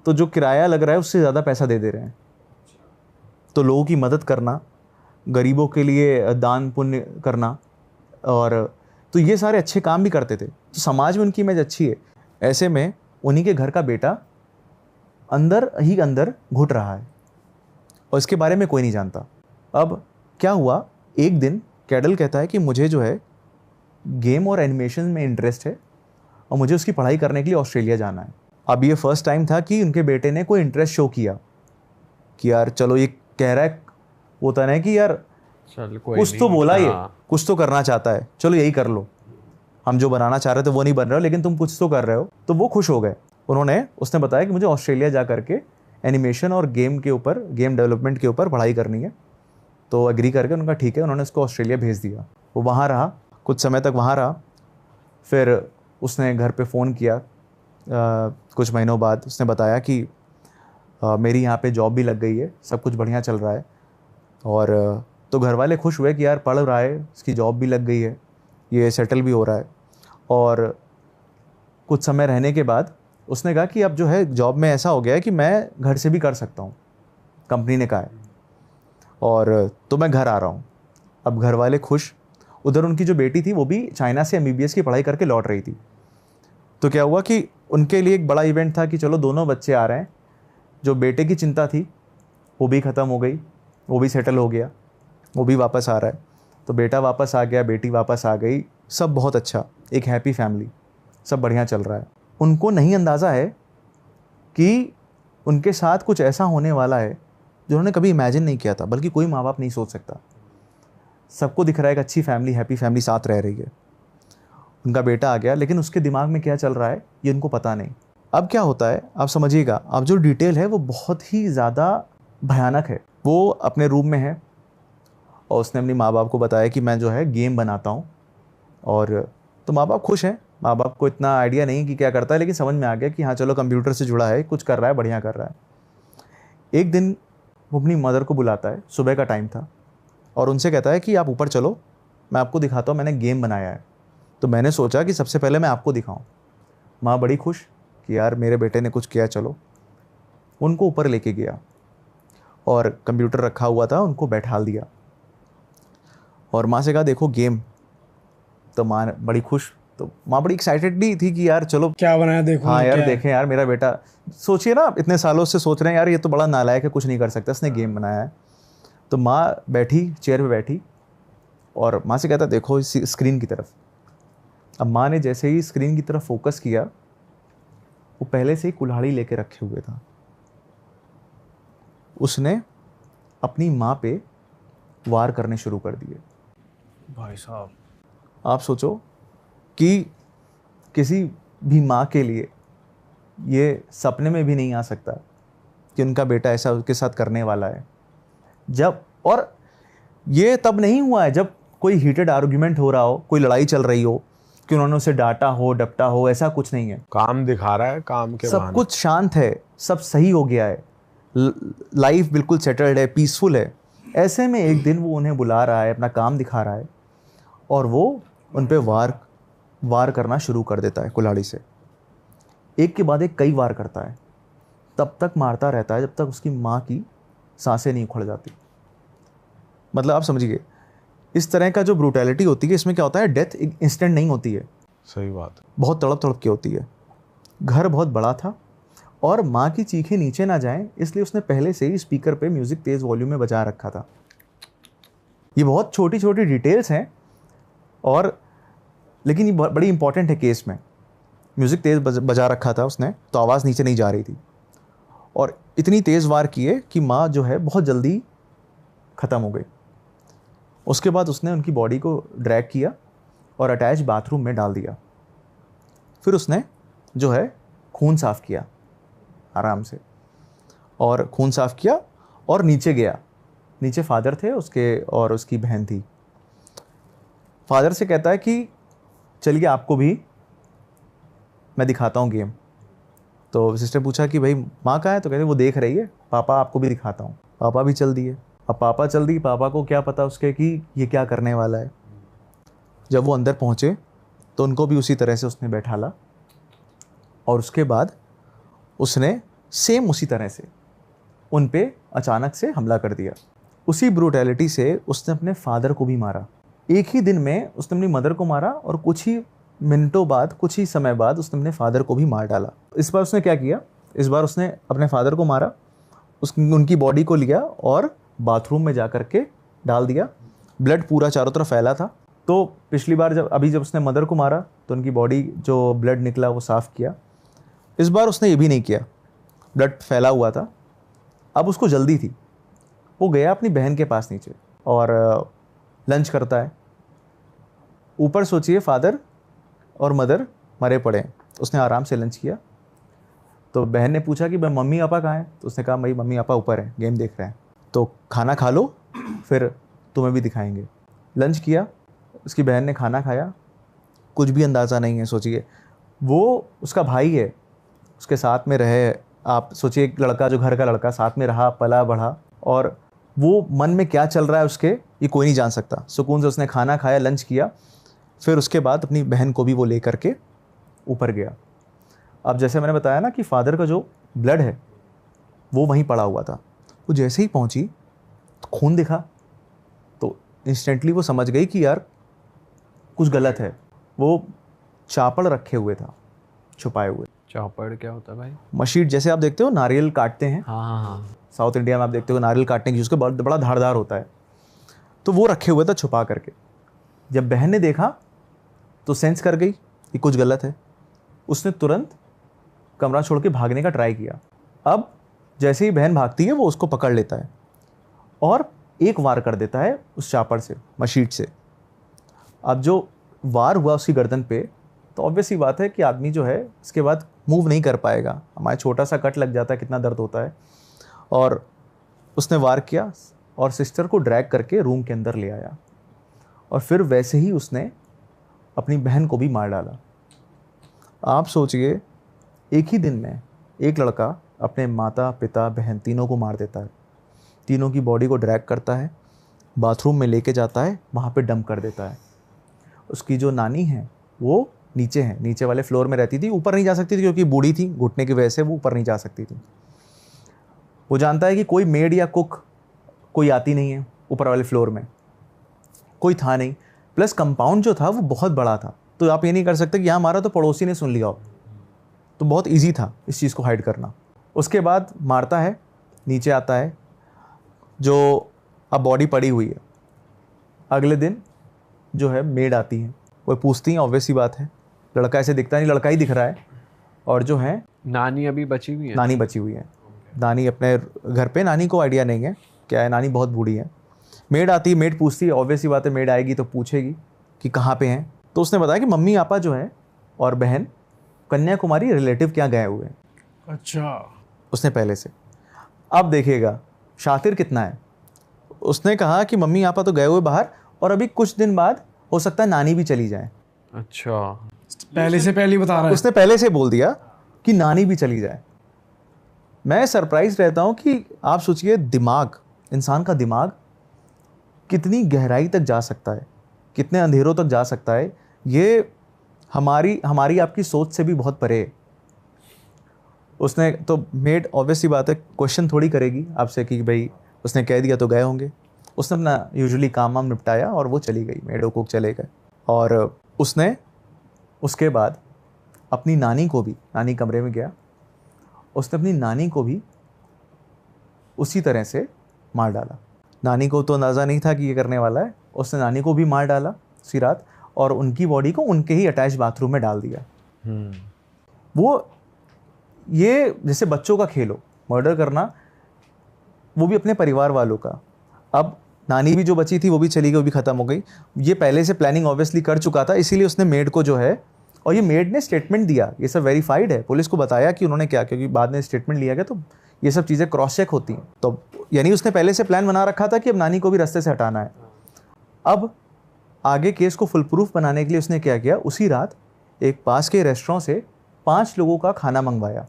Speaker 1: तो जो किराया लग रहा है उससे ज़्यादा पैसा दे रहे हैं। तो लोगों की मदद करना, गरीबों के लिए दान पुण्य करना, और तो ये सारे अच्छे काम भी करते थे, तो समाज में उनकी इमेज अच्छी है। ऐसे में उन्हीं के घर का बेटा अंदर ही अंदर घुट रहा है और इसके बारे में कोई नहीं जानता। अब क्या हुआ, एक दिन कैडल कहता है कि मुझे जो है गेम और एनिमेशन में इंटरेस्ट है और मुझे उसकी पढ़ाई करने के लिए ऑस्ट्रेलिया जाना है। अब ये फर्स्ट टाइम था कि उनके बेटे ने कोई इंटरेस्ट शो किया कि यार चलो, ये कह रहा है, होता ना कि यार
Speaker 4: चल कोई
Speaker 1: कुछ तो बोला, ये
Speaker 4: हाँ।
Speaker 1: कुछ तो करना चाहता है, चलो यही कर लो, हम जो बनाना चाह रहे थे वो नहीं बन रहे हो लेकिन तुम कुछ तो कर रहे हो। तो वो खुश हो गए। उसने बताया कि मुझे ऑस्ट्रेलिया जा करके एनिमेशन और गेम के ऊपर, गेम डेवलपमेंट के ऊपर पढ़ाई करनी है। तो एग्री करके उनका ठीक है, उन्होंने उसको ऑस्ट्रेलिया भेज दिया। वो वहाँ रहा, कुछ समय तक वहाँ रहा। फिर उसने घर पे फ़ोन किया, कुछ महीनों बाद उसने बताया कि मेरी यहाँ पे जॉब भी लग गई है, सब कुछ बढ़िया चल रहा है। और तो घर वाले खुश हुए कि यार पढ़ रहा है, इसकी जॉब भी लग गई है, ये सेटल भी हो रहा है। और कुछ समय रहने के बाद उसने कहा कि अब जो है जॉब में ऐसा हो गया है कि मैं घर से भी कर सकता हूँ, कंपनी ने कहा है, और तो मैं घर आ रहा हूँ। अब घर वाले खुश। उधर उनकी जो बेटी थी वो भी चाइना से MBBS की पढ़ाई करके लौट रही थी। तो क्या हुआ कि उनके लिए एक बड़ा इवेंट था कि चलो दोनों बच्चे आ रहे हैं। जो बेटे की चिंता थी वो भी ख़त्म हो गई, वो भी सेटल हो गया, वो भी वापस आ रहा है। तो बेटा वापस आ गया, बेटी वापस आ गई, सब बहुत अच्छा, एक हैप्पी फैमिली, सब बढ़िया चल रहा है। उनको नहीं अंदाज़ा है कि उनके साथ कुछ ऐसा होने वाला है जो उन्होंने कभी इमेजिन नहीं किया था, बल्कि कोई माँ बाप नहीं सोच सकता। सबको दिख रहा है एक अच्छी फैमिली, हैप्पी फैमिली साथ रह रही है। उनका बेटा आ गया, लेकिन उसके दिमाग में क्या चल रहा है ये उनको पता नहीं। अब क्या होता है आप समझिएगा, अब जो डिटेल है वो बहुत ही ज़्यादा भयानक है। वो अपने रूम में है और उसने अपनी माँ बाप को बताया कि मैं जो है गेम बनाता हूँ। और तो माँ बाप खुश हैं। माँ बाप को इतना आइडिया नहीं कि क्या करता है, लेकिन समझ में आ गया कि हाँ चलो कंप्यूटर से जुड़ा है, कुछ कर रहा है, बढ़िया कर रहा है। एक दिन वो अपनी मदर को बुलाता है, सुबह का टाइम था, और उनसे कहता है कि आप ऊपर चलो, मैं आपको दिखाता हूँ, मैंने गेम बनाया है। तो मैंने सोचा कि सबसे पहले मैं आपको दिखाऊं। माँ बड़ी खुश कि यार मेरे बेटे ने कुछ किया, चलो। उनको ऊपर लेके गया और कंप्यूटर रखा हुआ था, उनको बैठाल दिया और माँ से कहा देखो गेम। तो माँ बड़ी खुश, तो माँ बड़ी एक्साइटेड भी थी कि यार चलो
Speaker 2: क्या बनाया देखो।
Speaker 1: हाँ यार
Speaker 2: क्या है?
Speaker 1: देखें यार मेरा बेटा, सोचिए ना इतने सालों से सोच रहे हैं यार ये तो बड़ा नालायक है, कुछ नहीं कर सकता, इसने गेम बनाया है। तो माँ बैठी, चेयर पे बैठी, और माँ से कहता देखो इस स्क्रीन की तरफ। अब माँ ने जैसे ही स्क्रीन की तरफ फोकस किया, वो पहले से ही कुल्हाड़ी लेके रखे हुए था। उसने अपनी माँ पे वार करने शुरू कर दिए।
Speaker 2: भाई साहब,
Speaker 1: आप सोचो कि किसी भी माँ के लिए ये सपने में भी नहीं आ सकता कि उनका बेटा ऐसा उसके साथ करने वाला है। जब, और ये तब नहीं हुआ है जब कोई हीटेड आर्गुमेंट हो रहा हो, कोई लड़ाई चल रही हो, कि उन्होंने उसे डांटा हो, डपटा हो, ऐसा कुछ नहीं है।
Speaker 3: काम दिखा रहा है, काम के
Speaker 1: सब
Speaker 3: बहाने।
Speaker 1: कुछ शांत है, सब सही हो गया है, लाइफ बिल्कुल सेटल्ड है, पीसफुल है। ऐसे में एक दिन वो उन्हें बुला रहा है, अपना काम दिखा रहा है, और वो उन पे वार करना शुरू कर देता है कुल्हाड़ी से। एक के बाद एक कई वार करता है, तब तक मारता रहता है जब तक उसकी माँ की सांसें नहीं उखड़ जाती। मतलब आप समझिए, इस तरह का जो ब्रूटैलिटी होती है, इसमें क्या होता है, डेथ इंस्टेंट नहीं होती है,
Speaker 3: सही बात है।
Speaker 1: बहुत तड़प तड़प के होती है। घर बहुत बड़ा था और माँ की चीखें नीचे ना जाएं, इसलिए उसने पहले से ही स्पीकर पे म्यूज़िक तेज़ वॉल्यूम में बजा रखा था। ये बहुत छोटी छोटी डिटेल्स हैं, और लेकिन ये बड़ी इंपॉर्टेंट है केस में। म्यूज़िक तेज़ बजा रखा था उसने, तो आवाज़ नीचे नहीं जा रही थी, और इतनी तेज़ वार किए कि माँ जो है बहुत जल्दी ख़त्म हो गई। उसके बाद उसने उनकी बॉडी को ड्रैग किया और अटैच बाथरूम में डाल दिया। फिर उसने जो है खून साफ़ किया आराम से, और खून साफ़ किया और नीचे गया। नीचे फादर थे उसके और उसकी बहन थी। फादर से कहता है कि चलिए आपको भी मैं दिखाता हूँ गेम। तो सिस्टर पूछा कि भाई माँ कहाँ है, तो कहते वो देख रही है, पापा आपको भी दिखाता हूँ। पापा भी चल दिए। अब पापा चल दी, पापा को क्या पता उसके कि ये क्या करने वाला है। जब वो अंदर पहुँचे तो उनको भी उसी तरह से उसने बैठाला, और उसके बाद उसने सेम उसी तरह से उन पे अचानक से हमला कर दिया। उसी ब्रूटैलिटी से उसने अपने फादर को भी मारा। एक ही दिन में उसने अपनी मदर को मारा और कुछ ही मिनटों बाद, कुछ ही समय बाद उसने अपने फादर को भी मार डाला। इस बार उसने क्या किया, इस बार उसने अपने फादर को मारा, उनकी बॉडी को लिया और बाथरूम में जा कर के डाल दिया। ब्लड पूरा चारों तरफ फैला था। तो पिछली बार जब उसने मदर को मारा तो उनकी बॉडी जो ब्लड निकला वो साफ़ किया। इस बार उसने ये भी नहीं किया, ब्लड फैला हुआ था। अब उसको जल्दी थी, वो गया अपनी बहन के पास नीचे और लंच करता है। ऊपर सोचिए फादर और मदर मरे पड़े हैं, उसने आराम से लंच किया। तो बहन ने पूछा कि भाई मम्मी पापा कहाँ हैं, तो उसने कहा भाई मम्मी पापा ऊपर हैं, गेम देख रहे हैं, तो खाना खा लो फिर तुम्हें भी दिखाएंगे। लंच किया, उसकी बहन ने खाना खाया, कुछ भी अंदाज़ा नहीं है। सोचिए वो उसका भाई है, उसके साथ में रहे, आप सोचिए एक लड़का जो घर का लड़का साथ में रहा, पला बढ़ा, और वो मन में क्या चल रहा है उसके ये कोई नहीं जान सकता। सुकून से उसने खाना खाया, लंच किया, फिर उसके बाद अपनी बहन को भी वो ले करके ऊपर गया। अब जैसे मैंने बताया ना कि फादर का जो ब्लड है वो वहीं पड़ा हुआ था। वो जैसे ही पहुंची तो खून दिखा, तो इंस्टेंटली वो समझ गई कि यार कुछ गलत है। वो चापड़ रखे हुए था, छुपाए हुए।
Speaker 4: चापड़ क्या होता है भाई?
Speaker 1: मशीट, जैसे आप देखते हो नारियल काटते हैं,
Speaker 4: हाँ।
Speaker 1: साउथ इंडिया में आप देखते हो नारियल काटने की, उसके बड़ा धारदार होता है, तो वो रखे हुए था छुपा करके। जब बहन ने देखा तो सेंस कर गई कि कुछ गलत है। उसने तुरंत कमरा छोड़ के भागने का ट्राई किया। अब जैसे ही बहन भागती है वो उसको पकड़ लेता है और एक वार कर देता है उस चापड़ से, मशीट से। अब जो वार हुआ उसकी गर्दन पे, तो ऑब्वियस ही बात है कि आदमी जो है इसके बाद मूव नहीं कर पाएगा। हमारे छोटा सा कट लग जाता है, कितना दर्द होता है। और उसने वार किया और सिस्टर को ड्रैग करके रूम के अंदर ले आया और फिर वैसे ही उसने अपनी बहन को भी मार डाला। आप सोचिए एक ही दिन में एक लड़का अपने माता पिता बहन तीनों को मार देता है। तीनों की बॉडी को ड्रैग करता है, बाथरूम में लेके जाता है, वहाँ पे डंप कर देता है। उसकी जो नानी है वो नीचे है, नीचे वाले फ्लोर में रहती थी, ऊपर नहीं जा सकती थी क्योंकि बूढ़ी थी, घुटने की वजह से वो ऊपर नहीं जा सकती थी। वो जानता है कि कोई मेड या कुक कोई आती नहीं है, ऊपर वाले फ्लोर में कोई था नहीं, प्लस कंपाउंड जो था वो बहुत बड़ा था, तो आप ये नहीं कर सकते कि यहाँ मारा तो पड़ोसी ने सुन लिया हो, तो बहुत ईजी था इस चीज़ को हाइड करना। उसके बाद मारता है, नीचे आता है, जो अब बॉडी पड़ी हुई है। अगले दिन जो है मेड आती है, वो पूछती है, ऑब्वियस ही बात है, लड़का ऐसे दिखता नहीं, लड़का ही दिख रहा है, और जो है
Speaker 4: नानी अभी बची हुई है?
Speaker 1: नानी बची हुई है। नानी अपने घर पे, नानी को आइडिया नहीं है क्या है, नानी बहुत बूढ़ी है। मेड आती है, मेड पूछती है, ऑब्वियस ही बात है, मेड आएगी तो पूछेगी कि कहाँ पे हैं। तो उसने बताया कि मम्मी पापा जो है और बहन कन्याकुमारी रिलेटिव क्या गए हुए हैं।
Speaker 2: अच्छा।
Speaker 1: उसने पहले से, अब देखिएगा शातिर कितना है। उसने कहा कि मम्मी पापा तो गए हुए बाहर और अभी कुछ दिन बाद हो सकता है नानी भी चली जाए।
Speaker 4: अच्छा,
Speaker 2: पहले से पहले ही बता रहा है।
Speaker 1: उसने पहले से बोल दिया कि नानी भी चली जाए। मैं सरप्राइज रहता हूँ कि आप सोचिए दिमाग, इंसान का दिमाग कितनी गहराई तक जा सकता है, कितने अंधेरों तक जा सकता है। ये हमारी आपकी सोच से भी बहुत परे है। उसने तो मेड ऑब्वियसली बात है क्वेश्चन थोड़ी करेगी आपसे कि भाई उसने कह दिया तो गए होंगे। उसने अपना यूजुअली काम वाम निपटाया और वो चली गई, मेड और कुक चले गए। और उसने उसके बाद अपनी नानी को भी, नानी कमरे में गया, उसने अपनी नानी को भी उसी तरह से मार डाला। नानी को तो अंदाज़ा नहीं था कि ये करने वाला है, उसने नानी को भी मार डाला उसी रात और उनकी बॉडी को उनके ही अटैच बाथरूम में डाल दिया। वो ये जैसे बच्चों का खेल हो, मर्डर करना, वो भी अपने परिवार वालों का। अब नानी भी जो बची थी वो भी चली गई, वो भी ख़त्म हो गई। ये पहले से प्लानिंग ऑब्वियसली कर चुका था, इसीलिए उसने मेड को जो है, और ये मेड ने स्टेटमेंट दिया, ये सब वेरीफाइड है, पुलिस को बताया कि उन्होंने क्या, क्योंकि बाद में स्टेटमेंट लिया गया तो ये सब चीज़ें क्रॉस चेक होती हैं। तो यानी उसने पहले से प्लान बना रखा था कि अब नानी को भी रास्ते से हटाना है। अब आगे केस को फुल प्रूफ बनाने के लिए उसने क्या किया, उसी रात एक पास के रेस्टोरेंट से 5 लोगों का खाना मंगवाया।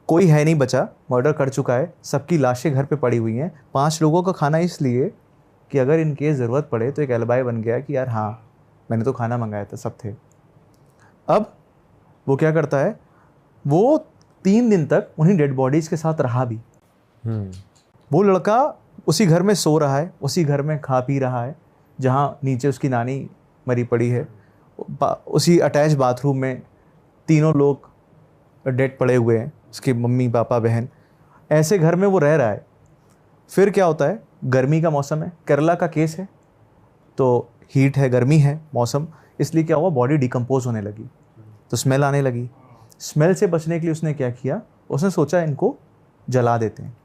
Speaker 1: कोई है नहीं बचा, मर्डर कर चुका है, सबकी लाशें घर पे पड़ी हुई हैं। 5 लोगों का खाना इसलिए कि अगर इन केस ज़रूरत पड़े तो एक एलिबाई बन गया कि यार हाँ मैंने तो खाना मंगाया था, सब थे। अब वो क्या करता है, वो 3 दिन तक उन्हीं डेड बॉडीज़ के साथ रहा भी। वो लड़का उसी घर में सो रहा है, उसी घर में खा पी रहा है जहाँ नीचे उसकी नानी मरी पड़ी है, उसी अटैच बाथरूम में तीनों लोग डेड पड़े हुए हैं, उसके मम्मी पापा बहन, ऐसे घर में वो रह रहा है। फिर क्या होता है, गर्मी का मौसम है, केरला का केस है, तो हीट है, गर्मी है मौसम, इसलिए क्या हुआ, बॉडी डिकम्पोज होने लगी, तो स्मेल आने लगी। स्मेल से बचने के लिए उसने क्या किया, उसने सोचा इनको जला देते हैं।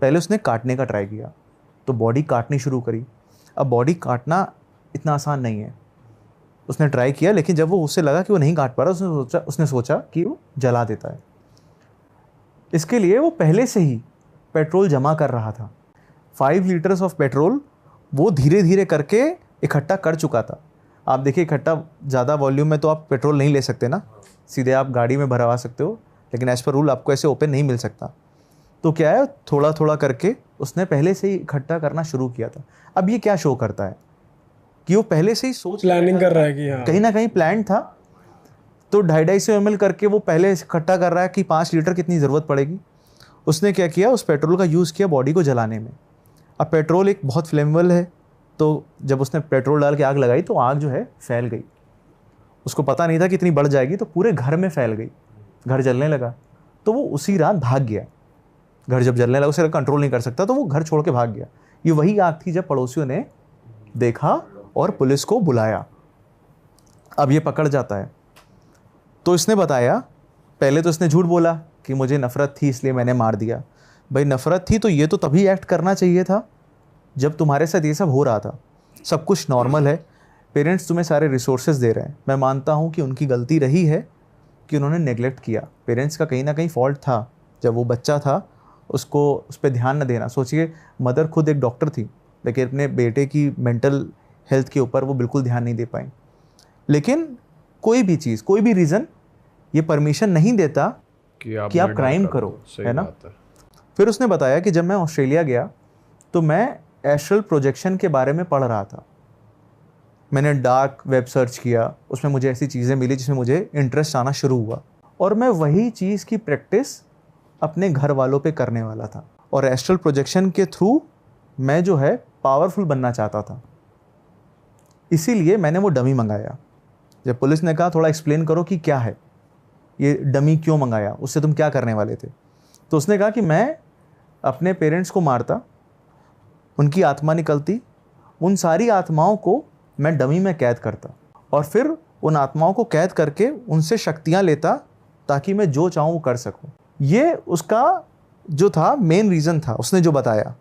Speaker 1: पहले उसने काटने का ट्राई किया, तो बॉडी काटनी शुरू करी। अब बॉडी काटना इतना आसान नहीं है, उसने ट्राई किया, लेकिन जब वो उससे लगा कि वो नहीं काट पा रहा, उसने सोचा कि वो जला देता है। इसके लिए वो पहले से ही पेट्रोल जमा कर रहा था। 5 लीटर्स ऑफ पेट्रोल वो धीरे धीरे करके इकट्ठा कर चुका था। आप देखिए, इकट्ठा ज़्यादा वॉल्यूम में तो आप पेट्रोल नहीं ले सकते ना, सीधे आप गाड़ी में भरवा सकते हो, लेकिन एज़ पर रूल आपको ऐसे ओपन नहीं मिल सकता। तो क्या है, थोड़ा थोड़ा करके उसने पहले से ही इकट्ठा करना शुरू किया था। अब ये क्या शो करता है कि वो पहले से ही सोच
Speaker 2: प्लानिंग कर रहा है कि हाँ
Speaker 1: कहीं ना कहीं प्लान था। तो 250 ml करके वो पहले इकट्ठा कर रहा है कि 5 लीटर कितनी ज़रूरत पड़ेगी। उसने क्या किया, उस पेट्रोल का यूज़ किया बॉडी को जलाने में। अब पेट्रोल एक बहुत फ्लेमेबल है, तो जब उसने पेट्रोल डाल के आग लगाई तो आग जो है फैल गई। उसको पता नहीं था कि इतनी बढ़ जाएगी, तो पूरे घर में फैल गई, घर जलने लगा। तो वो उसी रात भाग गया। घर जब जलने लगा, उसे कंट्रोल नहीं कर सकता, तो वो घर छोड़ के भाग गया। ये वही आग थी जब पड़ोसियों ने देखा और पुलिस को बुलाया। अब ये पकड़ जाता है, तो इसने बताया, पहले तो इसने झूठ बोला कि मुझे नफ़रत थी इसलिए मैंने मार दिया। भाई नफ़रत थी तो ये तो तभी एक्ट करना चाहिए था जब तुम्हारे साथ ये सब हो रहा था, सब कुछ नॉर्मल है, पेरेंट्स तुम्हें सारे रिसोर्सेज दे रहे हैं। मैं मानता हूँ कि उनकी गलती रही है कि उन्होंने नेगलेक्ट किया। पेरेंट्स का कहीं ना कहीं फॉल्ट था, जब वो बच्चा था उसको उस पर ध्यान न देना। सोचिए, मदर खुद एक डॉक्टर थी, लेकिन अपने बेटे की मेंटल हेल्थ के ऊपर वो बिल्कुल ध्यान नहीं दे पाई। लेकिन कोई भी चीज़, कोई भी रीज़न ये परमिशन नहीं देता कि आप क्राइम करो, है ना। फिर उसने बताया कि जब मैं ऑस्ट्रेलिया गया तो मैं एस्ट्रल प्रोजेक्शन के बारे में पढ़ रहा था। मैंने डार्क वेब सर्च किया, उसमें मुझे ऐसी चीज़ें मिली जिसमें मुझे इंटरेस्ट आना शुरू हुआ, और मैं वही चीज़ की प्रैक्टिस अपने घर वालों पे करने वाला था। और एस्ट्रल प्रोजेक्शन के थ्रू मैं जो है पावरफुल बनना चाहता था, इसीलिए मैंने वो डमी मंगाया। जब पुलिस ने कहा थोड़ा एक्सप्लेन करो कि क्या है ये डमी, क्यों मंगाया, उससे तुम क्या करने वाले थे, तो उसने कहा कि मैं अपने पेरेंट्स को मारता, उनकी आत्मा निकलती, उन सारी आत्माओं को मैं डमी में कैद करता, और फिर उन आत्माओं को कैद करके उनसे शक्तियाँ लेता ताकि मैं जो चाहूँ वो कर सकूँ। ये उसका जो था मेन रीज़न था, उसने जो बताया।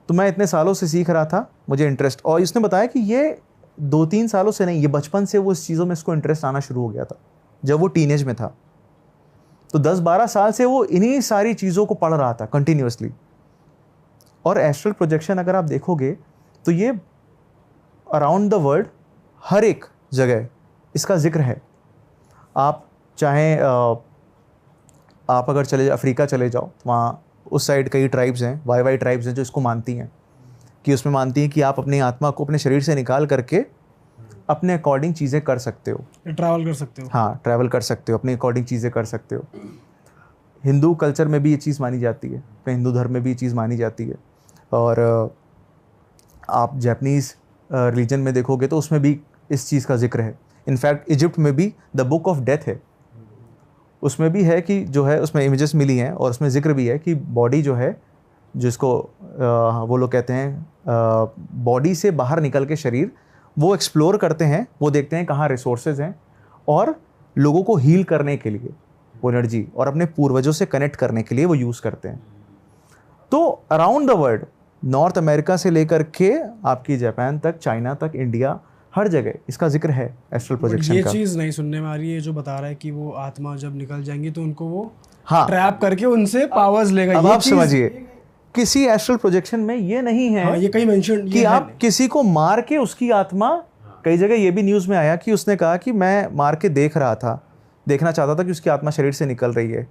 Speaker 1: तो मैं इतने सालों से सीख रहा था, मुझे इंटरेस्ट, और इसने बताया कि ये 2-3 सालों से नहीं, ये बचपन से वो इस चीज़ों में इसको इंटरेस्ट आना शुरू हो गया था जब वो टीनेज में था। तो 10-12 साल से वो इन्हीं सारी चीज़ों को पढ़ रहा था कंटिन्यूसली। और एस्ट्रल प्रोजेक्शन अगर आप देखोगे तो ये अराउंड द वर्ल्ड हर एक जगह इसका जिक्र है। आप चाहें आप अगर चले अफ्रीका चले जाओ, वहाँ उस साइड कई ट्राइब्स हैं, वाई ट्राइब्स हैं जो इसको मानती हैं, कि उसमें मानती हैं कि आप अपनी आत्मा को अपने शरीर से निकाल करके अपने अकॉर्डिंग चीज़ें कर सकते हो,
Speaker 2: ट्रैवल कर सकते हो।
Speaker 1: हाँ, ट्रैवल कर सकते हो, अपने अकॉर्डिंग चीज़ें कर सकते हो। हिंदू कल्चर में भी ये चीज़ मानी जाती है, अपने हिंदू धर्म में भी ये चीज़ मानी जाती है। और आप जैपनीज़ रिलीजन में देखोगे तो उसमें भी इस चीज़ का जिक्र है। इनफैक्ट इजिप्ट में भी द बुक ऑफ डेथ है, उसमें भी है कि जो है उसमें इमेजेस मिली हैं और उसमें जिक्र भी है कि बॉडी जो है, जिसको वो लोग कहते हैं बॉडी से बाहर निकल के शरीर, वो एक्सप्लोर करते हैं, वो देखते हैं कहाँ रिसोर्सेज हैं, और लोगों को हील करने के लिए वो एनर्जी और अपने पूर्वजों से कनेक्ट करने के लिए वो यूज़ करते हैं। तो around the world, north America से लेकर के आपकी जापान तक, चाइना तक, इंडिया, हर जगह इसका जिक्र है एस्ट्रल प्रोजेक्शन
Speaker 2: ये
Speaker 1: का।
Speaker 2: चीज़ नहीं सुनने में आ रही है जो बता रहा है कि वो आत्मा जब निकल जाएंगी तो उनको वो
Speaker 1: हाँ,
Speaker 2: ट्रैप करके उनसे पावर्स लेगा।
Speaker 1: अब
Speaker 2: ये
Speaker 1: आप
Speaker 2: चीज़-
Speaker 1: समझिए, किसी एस्ट्रल प्रोजेक्शन में ये नहीं है
Speaker 2: हाँ, ये कहीं मेंशन
Speaker 1: कि आप किसी को मार के उसकी आत्मा, कई जगह ये भी न्यूज़ में आया कि उसने कहा कि मैं मार के देखना चाहता था कि उसकी आत्मा शरीर से निकल रही है,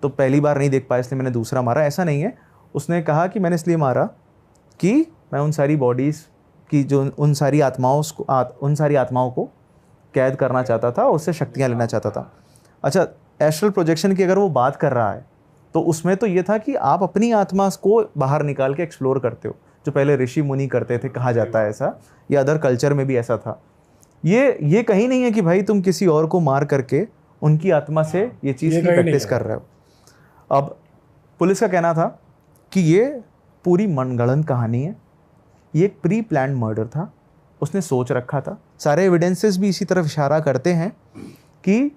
Speaker 1: तो पहली बार नहीं देख पाया इसलिए मैंने दूसरा मारा। ऐसा नहीं है, उसने कहा कि मैंने इसलिए मारा कि मैं उन सारी बॉडीज़ की जो उन सारी आत्माओं को कैद करना चाहता था, उससे शक्तियाँ लेना चाहता था। अच्छा, एस्ट्रल प्रोजेक्शन की अगर वो बात कर रहा है तो उसमें तो ये था कि आप अपनी आत्मा को बाहर निकाल के एक्सप्लोर करते हो, जो पहले ऋषि मुनि करते थे, कहा जाता है ऐसा, या अदर कल्चर में भी ऐसा था। ये कहीं नहीं है कि भाई तुम किसी और को मार करके उनकी आत्मा से ये चीज़ की प्रैक्टिस कर रहे हो। अब पुलिस का कहना था कि ये पूरी मनगढ़ंत कहानी है, ये एक प्री प्लान्ड मर्डर था, उसने सोच रखा था। सारे एविडेंसेस भी इसी तरफ इशारा करते हैं कि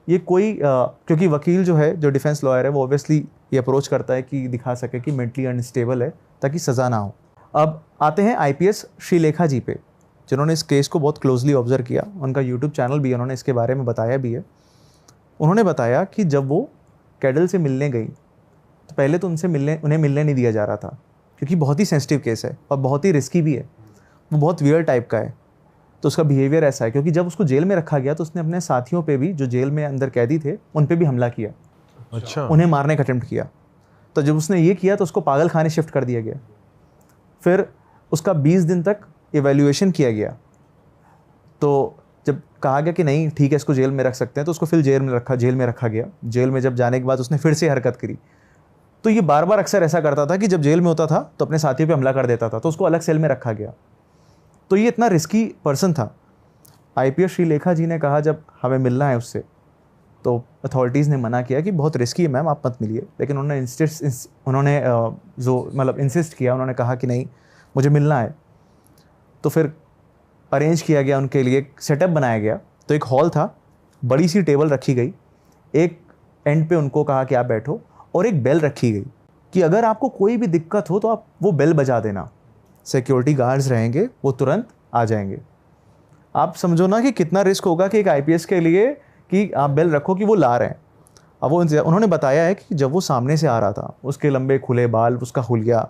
Speaker 1: ये कोई क्योंकि वकील जो है, जो डिफेंस लॉयर है, वो ऑब्वियसली ये अप्रोच करता है कि दिखा सके कि मेंटली अनस्टेबल है ताकि सज़ा ना हो। अब आते हैं आईपीएस श्रीलेखा जी पे, जिन्होंने इस केस को बहुत क्लोजली ऑब्जर्व किया। उनका यूट्यूब चैनल भी है, उन्होंने इसके बारे में बताया भी है। उन्होंने बताया कि जब वो कैडल से मिलने गई तो पहले तो उन्हें मिलने नहीं दिया जा रहा था, क्योंकि बहुत ही सेंसिटिव केस है और बहुत ही रिस्की भी है, वो बहुत वियर्ड टाइप का है। तो उसका बिहेवियर ऐसा है, क्योंकि जब उसको जेल में रखा गया तो उसने अपने साथियों पे भी, जो जेल में अंदर कैदी थे, उन पे भी हमला किया।
Speaker 3: अच्छा।
Speaker 1: उन्हें मारने का अटेम्प्ट किया। तो जब उसने ये किया तो उसको पागल खाने शिफ्ट कर दिया गया। फिर उसका 20 दिन तक इवैल्यूएशन किया गया। तो जब कहा गया कि नहीं ठीक है, इसको जेल में रख सकते हैं, तो उसको फिर जेल में रखा गया। जेल में जब जाने के बाद उसने फिर से हरकत करी। तो ये बार बार अक्सर ऐसा करता था कि जब जेल में होता था तो अपने साथियों पे हमला कर देता था, तो उसको अलग सेल में रखा गया। तो ये इतना रिस्की पर्सन था। आईपीएस श्रीलेखा जी ने कहा जब हमें मिलना है उससे, तो अथॉरिटीज़ ने मना किया कि बहुत रिस्की है मैम, आप मत मिलिए। लेकिन उन्होंने इंसिस्ट किया, उन्होंने कहा कि नहीं मुझे मिलना है। तो फिर अरेंज किया गया उनके लिए, एक सेटअप बनाया गया। तो एक हॉल था, बड़ी सी टेबल रखी गई, एक एंड पे उनको कहा कि आप बैठो, और एक बेल रखी गई कि अगर आपको कोई भी दिक्कत हो तो आप वो बेल बजा देना, सिक्योरिटी गार्ड्स रहेंगे, वो तुरंत आ जाएंगे। आप समझो ना कि कितना रिस्क होगा कि एक आईपीएस के लिए कि आप बेल रखो कि वो ला रहे हैं। अब उन्होंने बताया है कि जब वो सामने से आ रहा था, उसके लंबे खुले बाल, उसका हुलिया,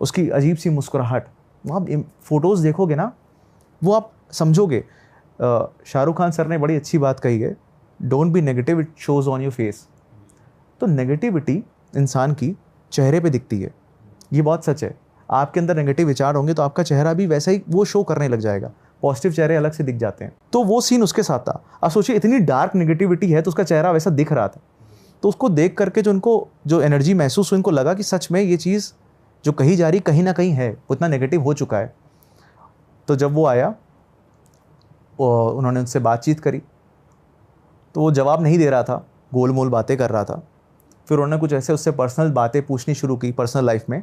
Speaker 1: उसकी अजीब सी मुस्कुराहट, वो आप फ़ोटोज़ देखोगे ना, वो आप समझोगे। शाहरुख खान सर ने बड़ी अच्छी बात कही है, don't be negative, it shows on your face. तो नेगेटिविटी इंसान की चेहरे पे दिखती है, ये बहुत सच है। आपके अंदर नेगेटिव विचार होंगे तो आपका चेहरा भी वैसा ही वो शो करने लग जाएगा, पॉजिटिव चेहरे अलग से दिख जाते हैं। तो वो सीन उसके साथ था। आप सोचिए इतनी डार्क नेगेटिविटी है तो उसका चेहरा वैसा दिख रहा था। तो उसको देख करके जो उनको जो एनर्जी महसूस हुई, उनको लगा कि सच में ये चीज़ जो कही जा रही कहीं ना कहीं है, उतना नेगेटिव हो चुका है। तो जब वो आया, उन्होंने उनसे बातचीत करी, तो वो जवाब नहीं दे रहा था, गोल मोल बातें कर रहा था। फिर उन्होंने कुछ ऐसे उससे पर्सनल बातें पूछनी शुरू की पर्सनल लाइफ में,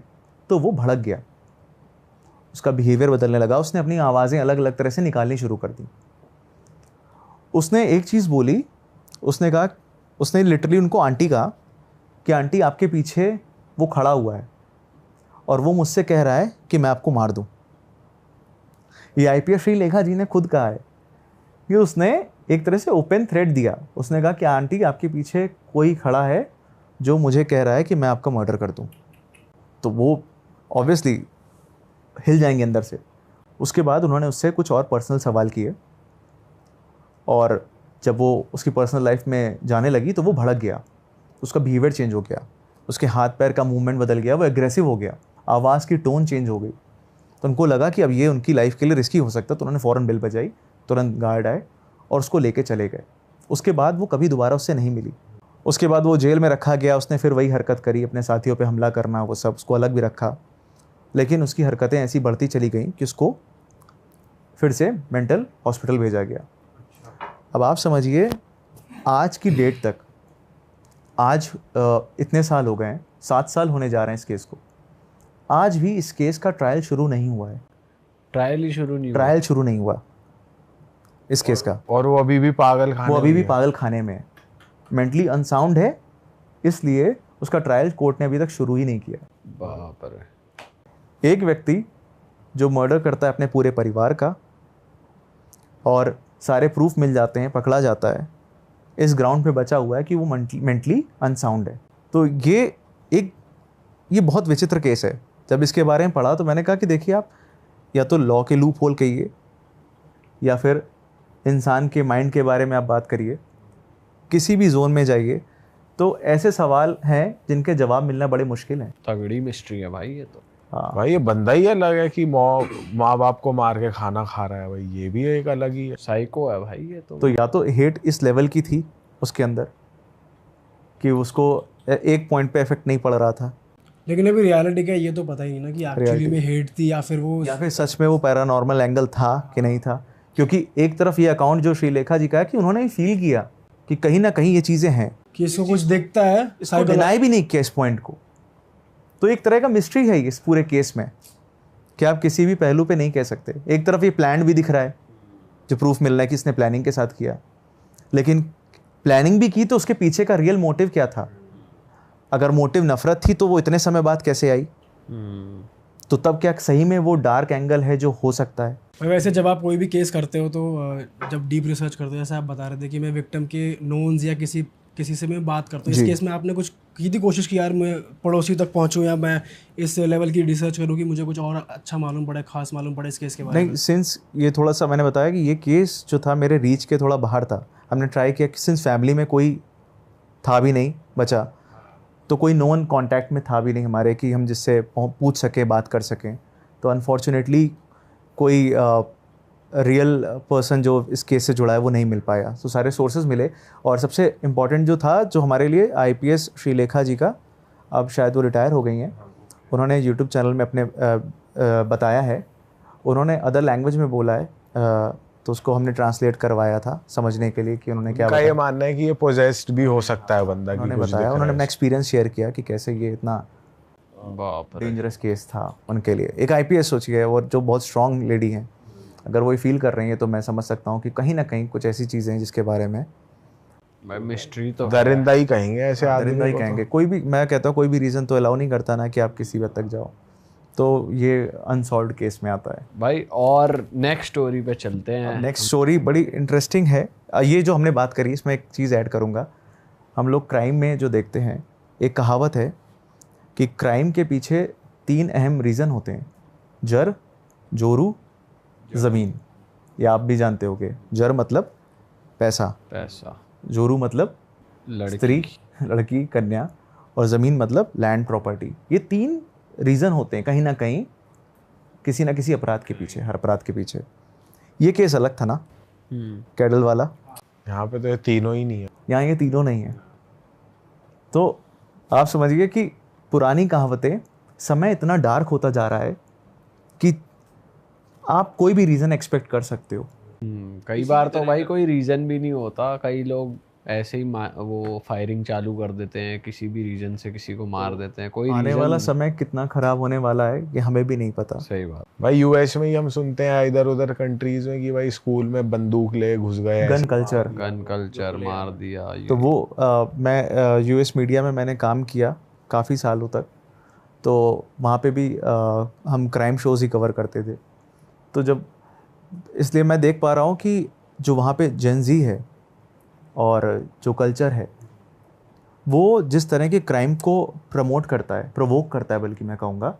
Speaker 1: तो वो भड़क गया, उसका बिहेवियर बदलने लगा। उसने अपनी आवाज़ें अलग अलग तरह से निकालनी शुरू कर दी। उसने एक चीज़ बोली, उसने कहा, उसने लिटरली उनको आंटी कहा कि आंटी आपके पीछे वो खड़ा हुआ है और वो मुझसे कह रहा है कि मैं आपको मार दूं। ये आईपीएस श्रीलेखा जी ने खुद कहा है कि उसने एक तरह से ओपन थ्रेट दिया। उसने कहा कि आंटी आपके पीछे कोई खड़ा है जो मुझे कह रहा है कि मैं आपका मर्डर कर दूं। तो वो ऑब्वियसली हिल जाएंगे अंदर से। उसके बाद उन्होंने उससे कुछ और पर्सनल सवाल किए, और जब वो उसकी पर्सनल लाइफ में जाने लगी तो वो भड़क गया, उसका बिहेवियर चेंज हो गया, उसके हाथ पैर का मूवमेंट बदल गया, वो एग्रेसिव हो गया, आवाज़ की टोन चेंज हो गई। तो उनको लगा कि अब ये उनकी लाइफ के लिए रिस्की हो सकता है। तो उन्होंने फ़ौरन बेल बजाई, तुरंत गार्ड आए और उसको लेके चले गए। उसके बाद वो कभी दोबारा उससे नहीं मिली। उसके बाद वो जेल में रखा गया। उसने फिर वही हरकत करी, अपने साथियों पे हमला करना, वो सब, उसको अलग भी रखा। लेकिन उसकी हरकतें ऐसी बढ़ती चली गई कि उसको फिर से मेंटल हॉस्पिटल भेजा गया। अब आप समझिए, आज की डेट तक, आज इतने साल हो गए हैं, 7 साल होने जा रहे हैं इस केस को, आज भी इस केस का ट्रायल शुरू नहीं हुआ है।
Speaker 4: ट्रायल
Speaker 1: शुरू नहीं हुआ इस केस का।
Speaker 3: और वो अभी भी पागल
Speaker 1: खाने में है, मेंटली अनसाउंड है, इसलिए उसका ट्रायल कोर्ट ने अभी तक शुरू ही नहीं किया।
Speaker 4: बाप रे।
Speaker 1: एक व्यक्ति जो मर्डर करता है अपने पूरे परिवार का, और सारे प्रूफ मिल जाते हैं, पकड़ा जाता है, इस ग्राउंड पे बचा हुआ है कि वो मेंटली अनसाउंड है। तो ये बहुत विचित्र केस है। जब इसके बारे में पढ़ा तो मैंने कहा कि देखिए, आप या तो लॉ के लूप होल कहिए, या फिर इंसान के माइंड के बारे में आप बात करिए, किसी भी जोन में जाइए, तो ऐसे सवाल हैं जिनके जवाब मिलना बड़े मुश्किल हैं।
Speaker 4: तगड़ी मिस्ट्री है भाई ये तो।
Speaker 1: हाँ
Speaker 3: भाई, ये बंदा ही अलग है कि माँ बाप को मार के खाना खा रहा है भाई, ये भी एक अलग ही है।
Speaker 4: साइको है भाई ये तो।
Speaker 1: या तो हेट इस लेवल की थी उसके अंदर कि उसको एक पॉइंट पे इफेक्ट नहीं पड़ रहा था,
Speaker 2: लेकिन अभी रियलिटी क्या है ये तो पता ही नहीं ना कि एक्चुअली में हेट थी या फिर वो
Speaker 1: या फिर सच में वो पैरानॉर्मल एंगल था कि नहीं था। क्योंकि एक तरफ ये अकाउंट जो श्रीलेखा जी का है कि उन्होंने फील किया कि कहीं ना कहीं ये चीज़ें हैं,
Speaker 2: कि इसको कुछ दिखता है,
Speaker 1: इसको डिनाई भी नहीं किया इस पॉइंट को। तो एक तरह का मिस्ट्री है इस पूरे केस में कि आप किसी भी पहलू पे नहीं कह सकते। एक तरफ ये प्लान भी दिख रहा है, जो प्रूफ मिल रहा है कि इसने प्लानिंग के साथ किया, लेकिन प्लानिंग भी की तो उसके पीछे का रियल मोटिव क्या था? अगर मोटिव नफरत थी तो वो इतने समय बाद कैसे आई? तो तब क्या सही में वो डार्क एंगल है जो हो सकता है?
Speaker 2: वैसे जब आप कोई भी केस करते हो तो जब डीप रिसर्च करते हो, जैसे आप बता रहे थे कि मैं विक्टिम के नोन्स या किसी से मैं बात करता हूँ, इस केस में आपने कुछ की थी कोशिश की यार मैं पड़ोसी तक पहुँचूँ या मैं इस लेवल की रिसर्च करूँ कि मुझे कुछ और अच्छा मालूम पड़े, खास मालूम पड़े इस केस के बारे में?
Speaker 1: नहीं, सिंस ये थोड़ा सा मैंने बताया कि ये केस जो था मेरे रीच के थोड़ा बाहर था। हमने ट्राई किया कि सिंस फैमिली में कोई था भी नहीं बचा, तो कोई नोन कांटेक्ट में था भी नहीं हमारे कि हम जिससे पूछ सके, बात कर सकें। तो अनफॉर्चुनेटली कोई रियल पर्सन जो इस केस से जुड़ा है वो नहीं मिल पाया। तो सारे सोर्सेज मिले, और सबसे इम्पॉर्टेंट जो था जो हमारे लिए आईपीएस श्रीलेखा जी का, अब शायद वो रिटायर हो गई हैं, उन्होंने यूट्यूब चैनल में अपने बताया है, उन्होंने अदर लैंग्वेज में बोला है, तो उसको हमने ट्रांसलेट करवाया था समझने के लिए कि उन्होंने क्या
Speaker 3: ये मानना है कि ये पोजेस्ड भी हो सकता है बंदा,
Speaker 1: उन्होंने बताया। उन्होंने अपना एक्सपीरियंस शेयर किया कि कैसे ये इतना
Speaker 4: बाप रे।
Speaker 1: डेंजरस केस था उनके लिए। एक आईपीएस सोचिए, और जो बहुत स्ट्रांग लेडी हैं, अगर वो फील कर रही हैं तो मैं समझ सकता हूँ कि कहीं ना कहीं कुछ ऐसी चीज़ें हैं जिसके बारे में
Speaker 4: भाई मिस्ट्री तो
Speaker 3: दरिंदा ही कहेंगे ऐसे आदमी
Speaker 1: दरिंदा ही
Speaker 3: को तो।
Speaker 1: कहेंगे। कोई भी, मैं कहता हूँ कोई भी रीज़न तो अलाउ नहीं करता ना कि आप किसी हद तक जाओ, तो ये अनसॉल्व्ड केस में आता है
Speaker 4: भाई। और नेक्स्ट स्टोरी पे चलते हैं।
Speaker 1: नेक्स्ट स्टोरी बड़ी इंटरेस्टिंग है। ये जो हमने बात करी इसमें एक चीज़ ऐड करूँगा। हम लोग क्राइम में जो देखते हैं, एक कहावत है कि क्राइम के पीछे 3 अहम रीज़न होते हैं: जर, जोरू, ज़मीन। ये आप भी जानते होगे। जर मतलब पैसा, जोरू मतलब स्त्री, लड़की, कन्या, और ज़मीन मतलब लैंड प्रॉपर्टी। ये 3 रीज़न होते हैं कहीं ना कहीं किसी ना किसी अपराध के पीछे, हर अपराध के पीछे। ये केस अलग था ना, कैडल वाला।
Speaker 3: यहाँ पे तो ये तीनों ही नहीं है,
Speaker 1: यहाँ ये तीनों नहीं है। तो आप समझिए कि पुरानी कहावतें, समय इतना डार्क होता जा रहा है कि आप कोई भी रीज़न एक्सपेक्ट कर सकते हो।
Speaker 4: कई बार तो भाई कोई रीज़न भी नहीं होता, कई लोग ऐसे ही वो फायरिंग चालू कर देते हैं, किसी भी रीजन से किसी को मार देते हैं। कोई
Speaker 1: आने वाला समय कितना खराब होने वाला है ये हमें भी नहीं पता।
Speaker 4: सही बात
Speaker 3: भाई। यूएस में ही हम सुनते हैं इधर उधर कंट्रीज में कि भाई स्कूल में बंदूक ले घुस गए,
Speaker 1: गन कल्चर,
Speaker 4: मार दिया।
Speaker 1: तो वो मैं यूएस मीडिया में मैंने काम किया काफ़ी सालों तक, तो वहाँ पे भी हम क्राइम शोज़ ही कवर करते थे। तो जब, इसलिए मैं देख पा रहा हूँ कि जो वहाँ पे जेनजी है और जो कल्चर है वो जिस तरह के क्राइम को प्रमोट करता है, प्रोवोक करता है, बल्कि मैं कहूँगा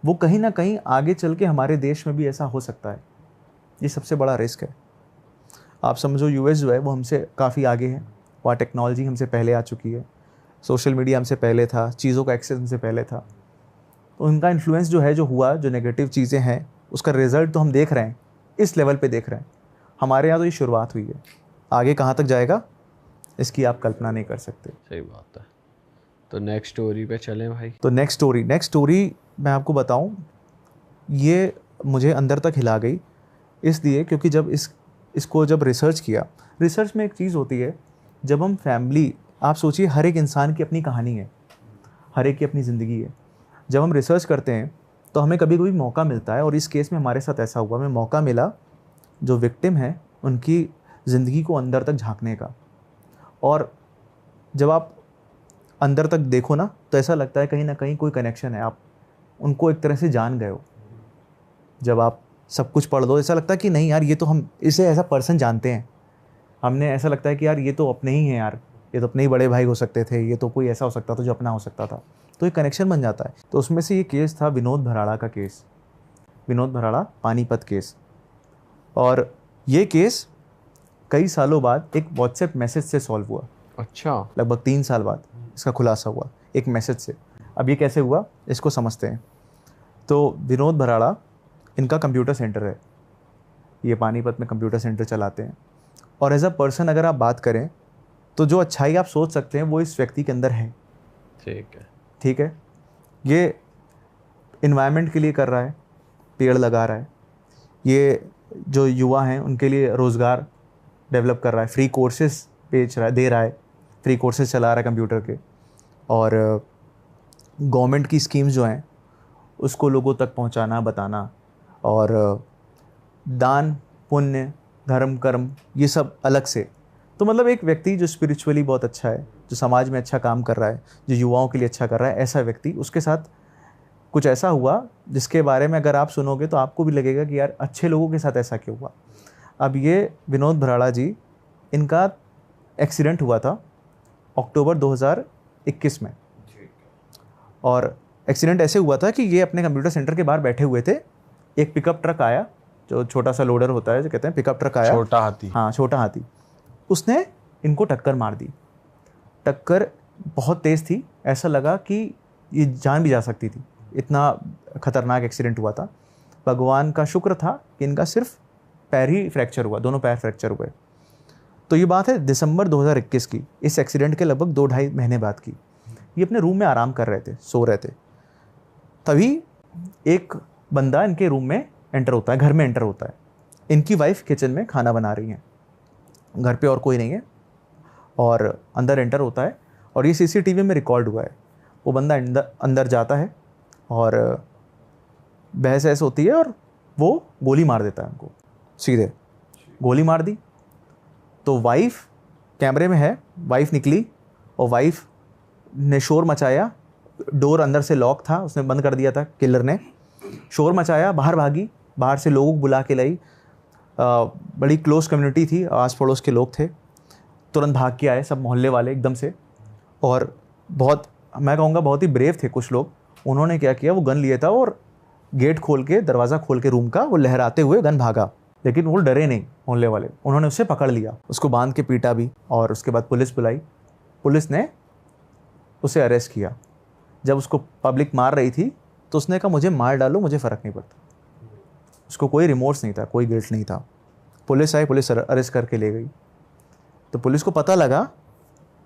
Speaker 1: वो कहीं ना कहीं आगे चल के हमारे देश में भी ऐसा हो सकता है। ये सबसे बड़ा रिस्क है। आप समझो यूएस जो है वो हमसे काफ़ी आगे है, वहाँ टेक्नोलॉजी हमसे पहले आ चुकी है, सोशल मीडिया हमसे पहले था, चीज़ों का एक्सेस हमसे पहले था। तो उनका इन्फ्लुएंस जो है, जो हुआ, जो नेगेटिव चीज़ें हैं, उसका रिजल्ट तो हम देख रहे हैं, इस लेवल पे देख रहे हैं। हमारे यहाँ तो ये शुरुआत हुई है, आगे कहाँ तक जाएगा इसकी आप कल्पना नहीं कर सकते।
Speaker 4: सही बात है। तो नेक्स्ट स्टोरी पे चलें भाई।
Speaker 1: तो नेक्स्ट स्टोरी मैं आपको बताऊं, ये मुझे अंदर तक हिला गई इसलिए क्योंकि जब इसको जब रिसर्च किया, रिसर्च में एक चीज़ होती है, जब हम फैमिली, आप सोचिए हर एक इंसान की अपनी कहानी है, हर एक की अपनी ज़िंदगी है। जब हम रिसर्च करते हैं तो हमें कभी कभी मौका मिलता है, और इस केस में हमारे साथ ऐसा हुआ, हमें मौका मिला जो विक्टिम है उनकी ज़िंदगी को अंदर तक झांकने का। और जब आप अंदर तक देखो ना तो ऐसा लगता है कहीं ना कहीं कोई कनेक्शन है, आप उनको एक तरह से जान गए हो। जब आप सब कुछ पढ़ दो ऐसा लगता है कि नहीं यार, ये तो हम इसे ऐसा पर्सन जानते हैं, हमने ऐसा लगता है कि यार ये तो अपने ही हैं यार, ये तो अपने ही बड़े भाई हो सकते थे, ये तो कोई ऐसा हो सकता था जो अपना हो सकता था। तो एक कनेक्शन बन जाता है। तो उसमें से ये केस था विनोद भराड़ा का केस, विनोद भराड़ा पानीपत केस। और ये केस कई सालों बाद एक व्हाट्सएप मैसेज से सॉल्व हुआ।
Speaker 4: अच्छा।
Speaker 1: लगभग 3 साल बाद इसका खुलासा हुआ एक मैसेज से। अब ये कैसे हुआ इसको समझते हैं। तो विनोद भराड़ा, इनका कंप्यूटर सेंटर है, ये पानीपत में कंप्यूटर सेंटर चलाते हैं। और एज अ पर्सन अगर आप बात करें तो जो अच्छाई आप सोच सकते हैं वो इस व्यक्ति के अंदर है। ठीक है, ये इन्वायरमेंट के लिए कर रहा है, पेड़ लगा रहा है, ये जो युवा हैं उनके लिए रोज़गार डेवलप कर रहा है, फ्री कोर्सेज बेच रहा है, दे रहा है, फ्री कोर्सेज चला रहा है कंप्यूटर के, और गवर्नमेंट की स्कीम्स जो हैं उसको लोगों तक पहुंचाना, बताना, और दान पुण्य धर्म कर्म ये सब अलग से। तो मतलब एक व्यक्ति जो स्पिरिचुअली बहुत अच्छा है, जो समाज में अच्छा काम कर रहा है, जो युवाओं के लिए अच्छा कर रहा है, ऐसा व्यक्ति, उसके साथ कुछ ऐसा हुआ जिसके बारे में अगर आप सुनोगे तो आपको भी लगेगा कि यार अच्छे लोगों के साथ ऐसा क्यों हुआ। अब ये विनोद भराड़ा जी, इनका एक्सीडेंट हुआ था अक्टूबर 2021 में, और एक्सीडेंट ऐसे हुआ था कि ये अपने कंप्यूटर सेंटर के बाहर बैठे हुए थे, एक पिकअप ट्रक आया, जो छोटा सा लोडर होता है जो कहते हैं पिकअप ट्रक आया,
Speaker 3: छोटा हाथी,
Speaker 1: हाँ छोटा हाथी, उसने इनको टक्कर मार दी। टक्कर बहुत तेज़ थी, ऐसा लगा कि ये जान भी जा सकती थी, इतना खतरनाक एक्सीडेंट हुआ था। भगवान का शुक्र था कि इनका सिर्फ पैर ही फ्रैक्चर हुआ, दोनों पैर फ्रैक्चर हुए। तो ये बात है दिसंबर 2021 की, इस एक्सीडेंट के लगभग 2-2.5 महीने बाद की। ये अपने रूम में आराम कर रहे थे, सो रहे थे, तभी एक बंदा इनके रूम में एंटर होता है, घर में एंटर होता है। इनकी वाइफ किचन में खाना बना रही हैं, घर पे और कोई नहीं है, और अंदर एंटर होता है, और ये सीसीटीवी में रिकॉर्ड हुआ है। वो बंदा अंदर जाता है और बहस ऐसे होती है, और वो गोली मार देता है उनको, सीधे गोली मार दी। तो वाइफ कैमरे में है, वाइफ निकली और वाइफ ने शोर मचाया, डोर अंदर से लॉक था, उसने बंद कर दिया था किलर ने, शोर मचाया, बाहर भागी, बाहर से लोगों को बुला के लाई, बड़ी क्लोज कम्युनिटी थी, आस पड़ोस के लोग थे, तुरंत भाग के आए सब मोहल्ले वाले एकदम से, और बहुत, मैं कहूँगा बहुत ही ब्रेव थे कुछ लोग। उन्होंने क्या किया, वो गन लिए था और गेट खोल के, दरवाज़ा खोल के रूम का, वो लहराते हुए गन भागा, लेकिन वो डरे नहीं मोहल्ले वाले, उन्होंने उसे पकड़ लिया, उसको बांध के पीटा भी, और उसके बाद पुलिस बुलाई, पुलिस ने उसे अरेस्ट किया। जब उसको पब्लिक मार रही थी तो उसने कहा मुझे मार डालो, मुझे फ़र्क नहीं पड़ता। उसको कोई रिमोर्स नहीं था, कोई गिल्ट नहीं था। पुलिस आई, पुलिस अरेस्ट करके ले गई। तो पुलिस को पता लगा,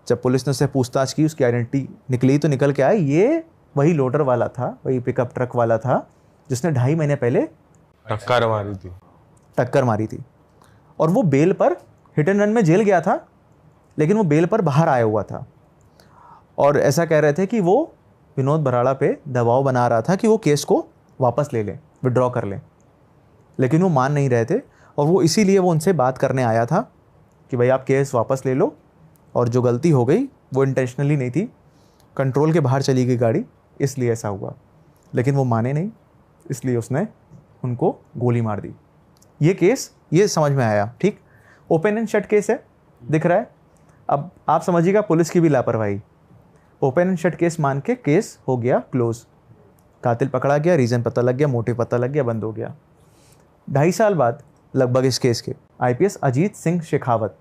Speaker 1: जब पुलिस ने उससे पूछताछ की, उसकी आइडेंटिटी निकली, तो निकल के आया ये वही लोडर वाला था, वही पिकअप ट्रक वाला था जिसने 2.5 महीने पहले टक्कर मारी थी। और वो बेल पर, हिट एंड रन में जेल गया था, लेकिन वो बेल पर बाहर आया हुआ था, और ऐसा कह रहे थे कि वो विनोद भराड़ा पे दबाव बना रहा था कि वो केस को वापस ले लें, विड्रॉ कर लें, लेकिन वो मान नहीं रहे थे, और वो इसीलिए वो उनसे बात करने आया था कि भाई आप केस वापस ले लो, और जो गलती हो गई वो इंटेंशनली नहीं थी, कंट्रोल के बाहर चली गई गाड़ी, इसलिए ऐसा हुआ। लेकिन वो माने नहीं, इसलिए उसने उनको गोली मार दी। ये केस, ये समझ में आया, ठीक, ओपन एंड शट केस है, दिख रहा है। अब आप समझिएगा पुलिस की भी लापरवाही, ओपन एंड शट केस मान के केस हो गया क्लोज, कातिल पकड़ा गया, रीज़न पता लग गया, मोटिव पता लग गया, बंद हो गया। 2.5 साल बाद लगभग इस केस के आईपीएस अजीत सिंह शेखावत,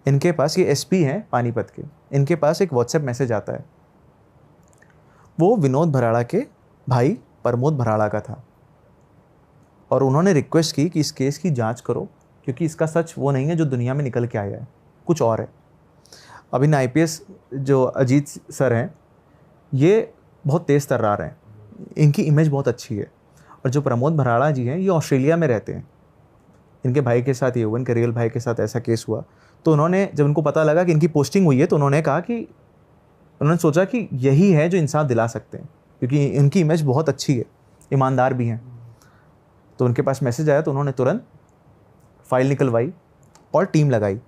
Speaker 1: इनके पास, ये एसपी हैं पानीपत के, इनके पास एक व्हाट्सएप मैसेज आता है, वो विनोद भराड़ा के भाई प्रमोद भराड़ा का था, और उन्होंने रिक्वेस्ट की कि इस केस की जांच करो, क्योंकि इसका सच वो नहीं है जो दुनिया में निकल के आया है, कुछ और है। अब इन आईपीएस जो अजीत सर हैं, ये बहुत तेज़ तर्रार हैं, इनकी इमेज बहुत अच्छी है। और जो प्रमोद भराड़ा जी हैं, ये ऑस्ट्रेलिया में रहते हैं, इनके भाई के साथ ये हुआ, इनके रियल भाई के साथ ऐसा केस हुआ। तो उन्होंने, जब उनको पता लगा कि इनकी पोस्टिंग हुई है, तो उन्होंने कहा कि, उन्होंने सोचा कि यही है जो इंसाफ दिला सकते हैं, क्योंकि इनकी इमेज बहुत अच्छी है, ईमानदार भी हैं। तो उनके पास मैसेज आया, तो उन्होंने तुरंत फाइल निकलवाई और टीम लगाई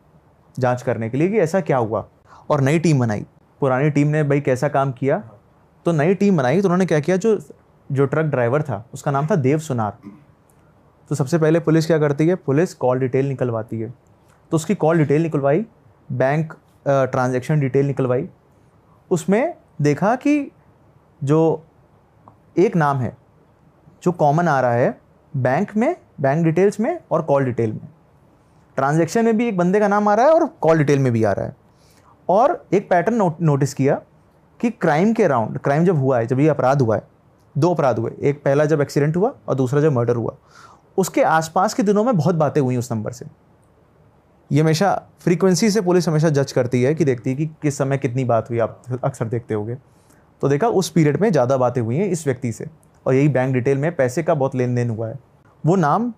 Speaker 1: जांच करने के लिए कि ऐसा क्या हुआ, और नई टीम बनाई। पुरानी टीम ने भाई कैसा काम किया, तो नई टीम बनाई। तो उन्होंने क्या किया, जो ट्रक ड्राइवर था उसका नाम था देव सुनार। तो सबसे पहले पुलिस क्या करती है, पुलिस कॉल डिटेल निकलवाती है, तो उसकी कॉल डिटेल निकलवाई, बैंक ट्रांजैक्शन डिटेल निकलवाई। उसमें देखा कि जो एक नाम है जो कॉमन आ रहा है बैंक में, बैंक डिटेल्स में और कॉल डिटेल में, ट्रांजैक्शन में भी एक बंदे का नाम आ रहा है और कॉल डिटेल में भी आ रहा है। और एक पैटर्न नोटिस किया कि क्राइम के अराउंड, क्राइम जब हुआ है, जब ये अपराध हुआ है, 2 अपराध हुए, एक पहला जब एक्सीडेंट हुआ और दूसरा जब मर्डर हुआ, उसके आसपास के दिनों में बहुत बातें हुई उस नंबर से। ये हमेशा फ्रीक्वेंसी से पुलिस हमेशा जज करती है कि देखती है कि किस समय कितनी बात हुई, आप अक्सर देखते होगे। तो देखा उस पीरियड में ज़्यादा बातें हुई हैं इस व्यक्ति से, और यही बैंक डिटेल में पैसे का बहुत लेन देन हुआ है। वो नाम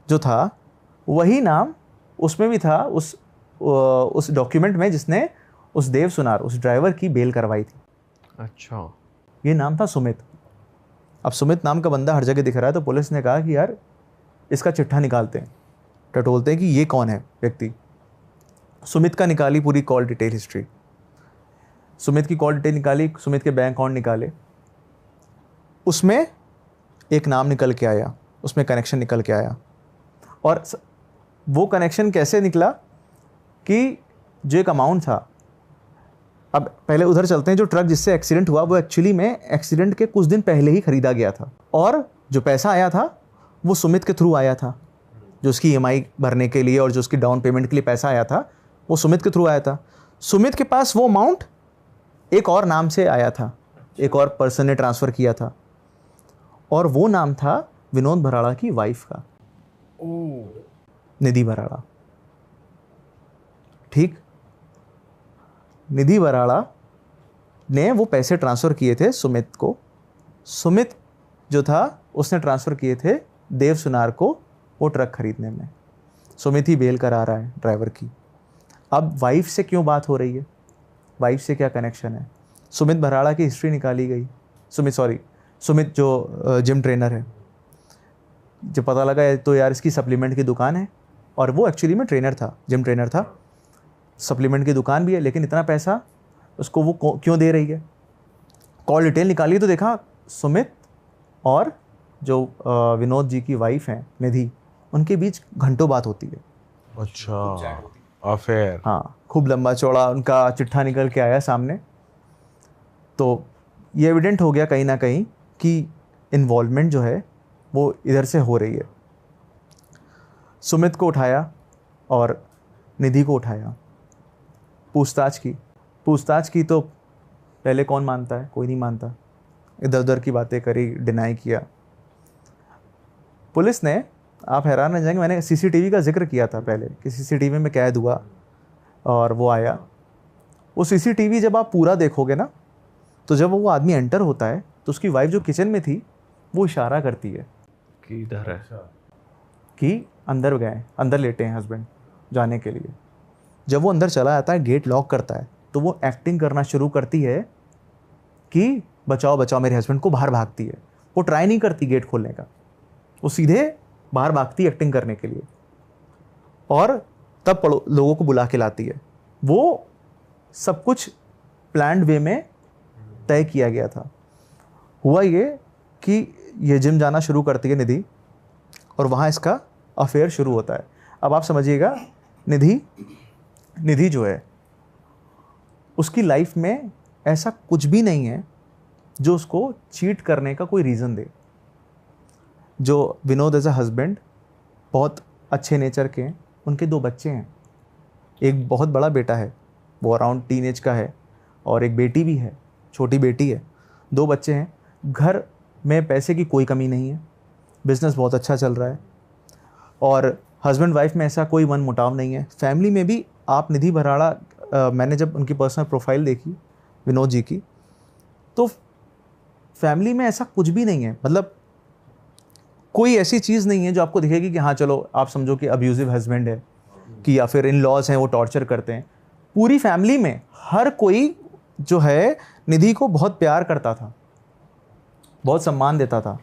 Speaker 1: जो था वही नाम उसमें भी था, उस डॉक्यूमेंट में जिसने उस देव सुनार, उस ड्राइवर की बेल करवाई थी।
Speaker 3: अच्छा,
Speaker 1: ये नाम था सुमित। अब सुमित नाम का बंदा हर जगह दिख रहा है, तो पुलिस ने कहा कि यार इसका चिट्ठा निकालते हैं, टटोलते हैं कि ये कौन है व्यक्ति। सुमित का निकाली पूरी कॉल डिटेल हिस्ट्री, सुमित की कॉल डिटेल निकाली, सुमित के बैंक अकाउंट निकाले, उसमें एक नाम निकल के आया, उसमें कनेक्शन निकल के आया। और वो कनेक्शन कैसे निकला कि जो एक अमाउंट था, अब पहले उधर चलते हैं, जो ट्रक जिससे एक्सीडेंट हुआ वो एक्चुअली में एक्सीडेंट के कुछ दिन पहले ही खरीदा गया था, और जो पैसा आया था वो सुमित के थ्रू आया था। जो उसकी EMI भरने के लिए और जो उसकी डाउन पेमेंट के लिए पैसा आया था वो सुमित के थ्रू आया था। सुमित के पास वो अमाउंट एक और नाम से आया था, एक और पर्सन ने ट्रांसफ़र किया था, और वो नाम था विनोद भराड़ा की वाइफ का, निधि भराड़ा। ठीक, निधि भराड़ा ने वो पैसे ट्रांसफ़र किए थे सुमित को। सुमित जो था उसने ट्रांसफ़र किए थे देव सुनार को वो ट्रक खरीदने में। सुमित ही बेल करा रहा है ड्राइवर की। अब वाइफ से क्यों बात हो रही है, वाइफ से क्या कनेक्शन है? सुमित भराड़ा की हिस्ट्री निकाली गई। सुमित जो जिम ट्रेनर है, जब पता लगा है तो यार इसकी सप्लीमेंट की दुकान है, और वो एक्चुअली में ट्रेनर था, जिम ट्रेनर था, सप्लीमेंट की दुकान भी है, लेकिन इतना पैसा उसको वो क्यों दे रही है? कॉल डिटेल निकाली तो देखा सुमित और जो विनोद जी की वाइफ हैं निधि, उनके बीच घंटों बात होती है।
Speaker 3: अच्छा, अफेयर।
Speaker 1: हाँ, खूब लंबा चौड़ा उनका चिट्ठा निकल के आया सामने। तो ये एविडेंट हो गया कहीं ना कहीं कि इन्वॉल्वमेंट जो है वो इधर से हो रही है। सुमित को उठाया और निधि को उठाया, पूछताछ की तो पहले कौन मानता है? कोई नहीं मानता। इधर उधर की बातें करी, डिनाई किया। पुलिस ने, आप हैरान रह जाएंगे, मैंने CCTV का जिक्र किया था पहले कि CCTV में कैद हुआ और वो आया। वो CCTV जब आप पूरा देखोगे ना, तो जब वो आदमी एंटर होता है तो उसकी वाइफ जो किचन में थी वो इशारा करती है
Speaker 3: कि इधर है,
Speaker 1: कि अंदर गए, अंदर लेटे हैं हस्बैंड जाने के लिए। जब वो अंदर चला जाता है, गेट लॉक करता है, तो वो एक्टिंग करना शुरू करती है कि बचाओ बचाओ मेरे हस्बैंड को, बाहर भागती है। वो ट्राई नहीं करती गेट खोलने का, वो सीधे बाहर भागती एक्टिंग करने के लिए, और तब लोगों को बुला के लाती है। वो सब कुछ प्लान्ड वे में तय किया गया था। हुआ ये कि ये जिम जाना शुरू करती है निधि, और वहाँ इसका अफेयर शुरू होता है। अब आप समझिएगा, निधि जो है उसकी लाइफ में ऐसा कुछ भी नहीं है जो उसको चीट करने का कोई रीज़न दे। जो विनोद एज अ हस्बैंड बहुत अच्छे नेचर के हैं, उनके 2 बच्चे हैं, एक बहुत बड़ा बेटा है, वो अराउंड टीनेज का है, और एक बेटी भी है, छोटी बेटी है। 2 बच्चे हैं, घर में पैसे की कोई कमी नहीं है, बिज़नेस बहुत अच्छा चल रहा है, और हस्बैंड वाइफ में ऐसा कोई मनमुटाव नहीं है। फैमिली में भी आप निधि भराड़ा, मैंने जब उनकी पर्सनल प्रोफाइल देखी विनोद जी की, तो फैमिली में ऐसा कुछ भी नहीं है। मतलब कोई ऐसी चीज़ नहीं है जो आपको दिखेगी कि हाँ चलो आप समझो कि अब्यूजिव हस्बैंड है, कि या फिर इन लॉज हैं वो टॉर्चर करते हैं। पूरी फैमिली में हर कोई जो है निधि को बहुत प्यार करता था, बहुत सम्मान देता था।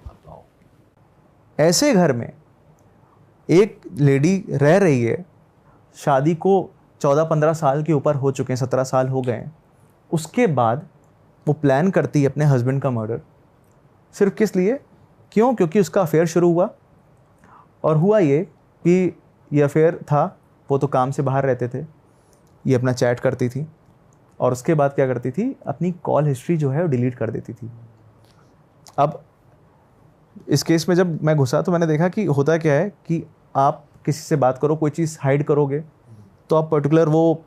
Speaker 1: ऐसे घर में एक लेडी रह रही है, शादी को 14-15 साल के ऊपर हो चुके हैं, 17 साल हो गए हैं, उसके बाद वो प्लान करती है अपने हस्बैंड का मर्डर। सिर्फ किस लिए? क्यों? क्योंकि उसका अफेयर शुरू हुआ, और हुआ ये कि ये अफेयर था, वो तो काम से बाहर रहते थे, ये अपना चैट करती थी, और उसके बाद क्या करती थी, अपनी कॉल हिस्ट्री जो है वो डिलीट कर देती थी। अब इस केस में जब मैं घुसा तो मैंने देखा कि होता क्या है कि आप किसी से बात करो, कोई चीज़ हाइड करोगे तो आप पर्टिकुलर वो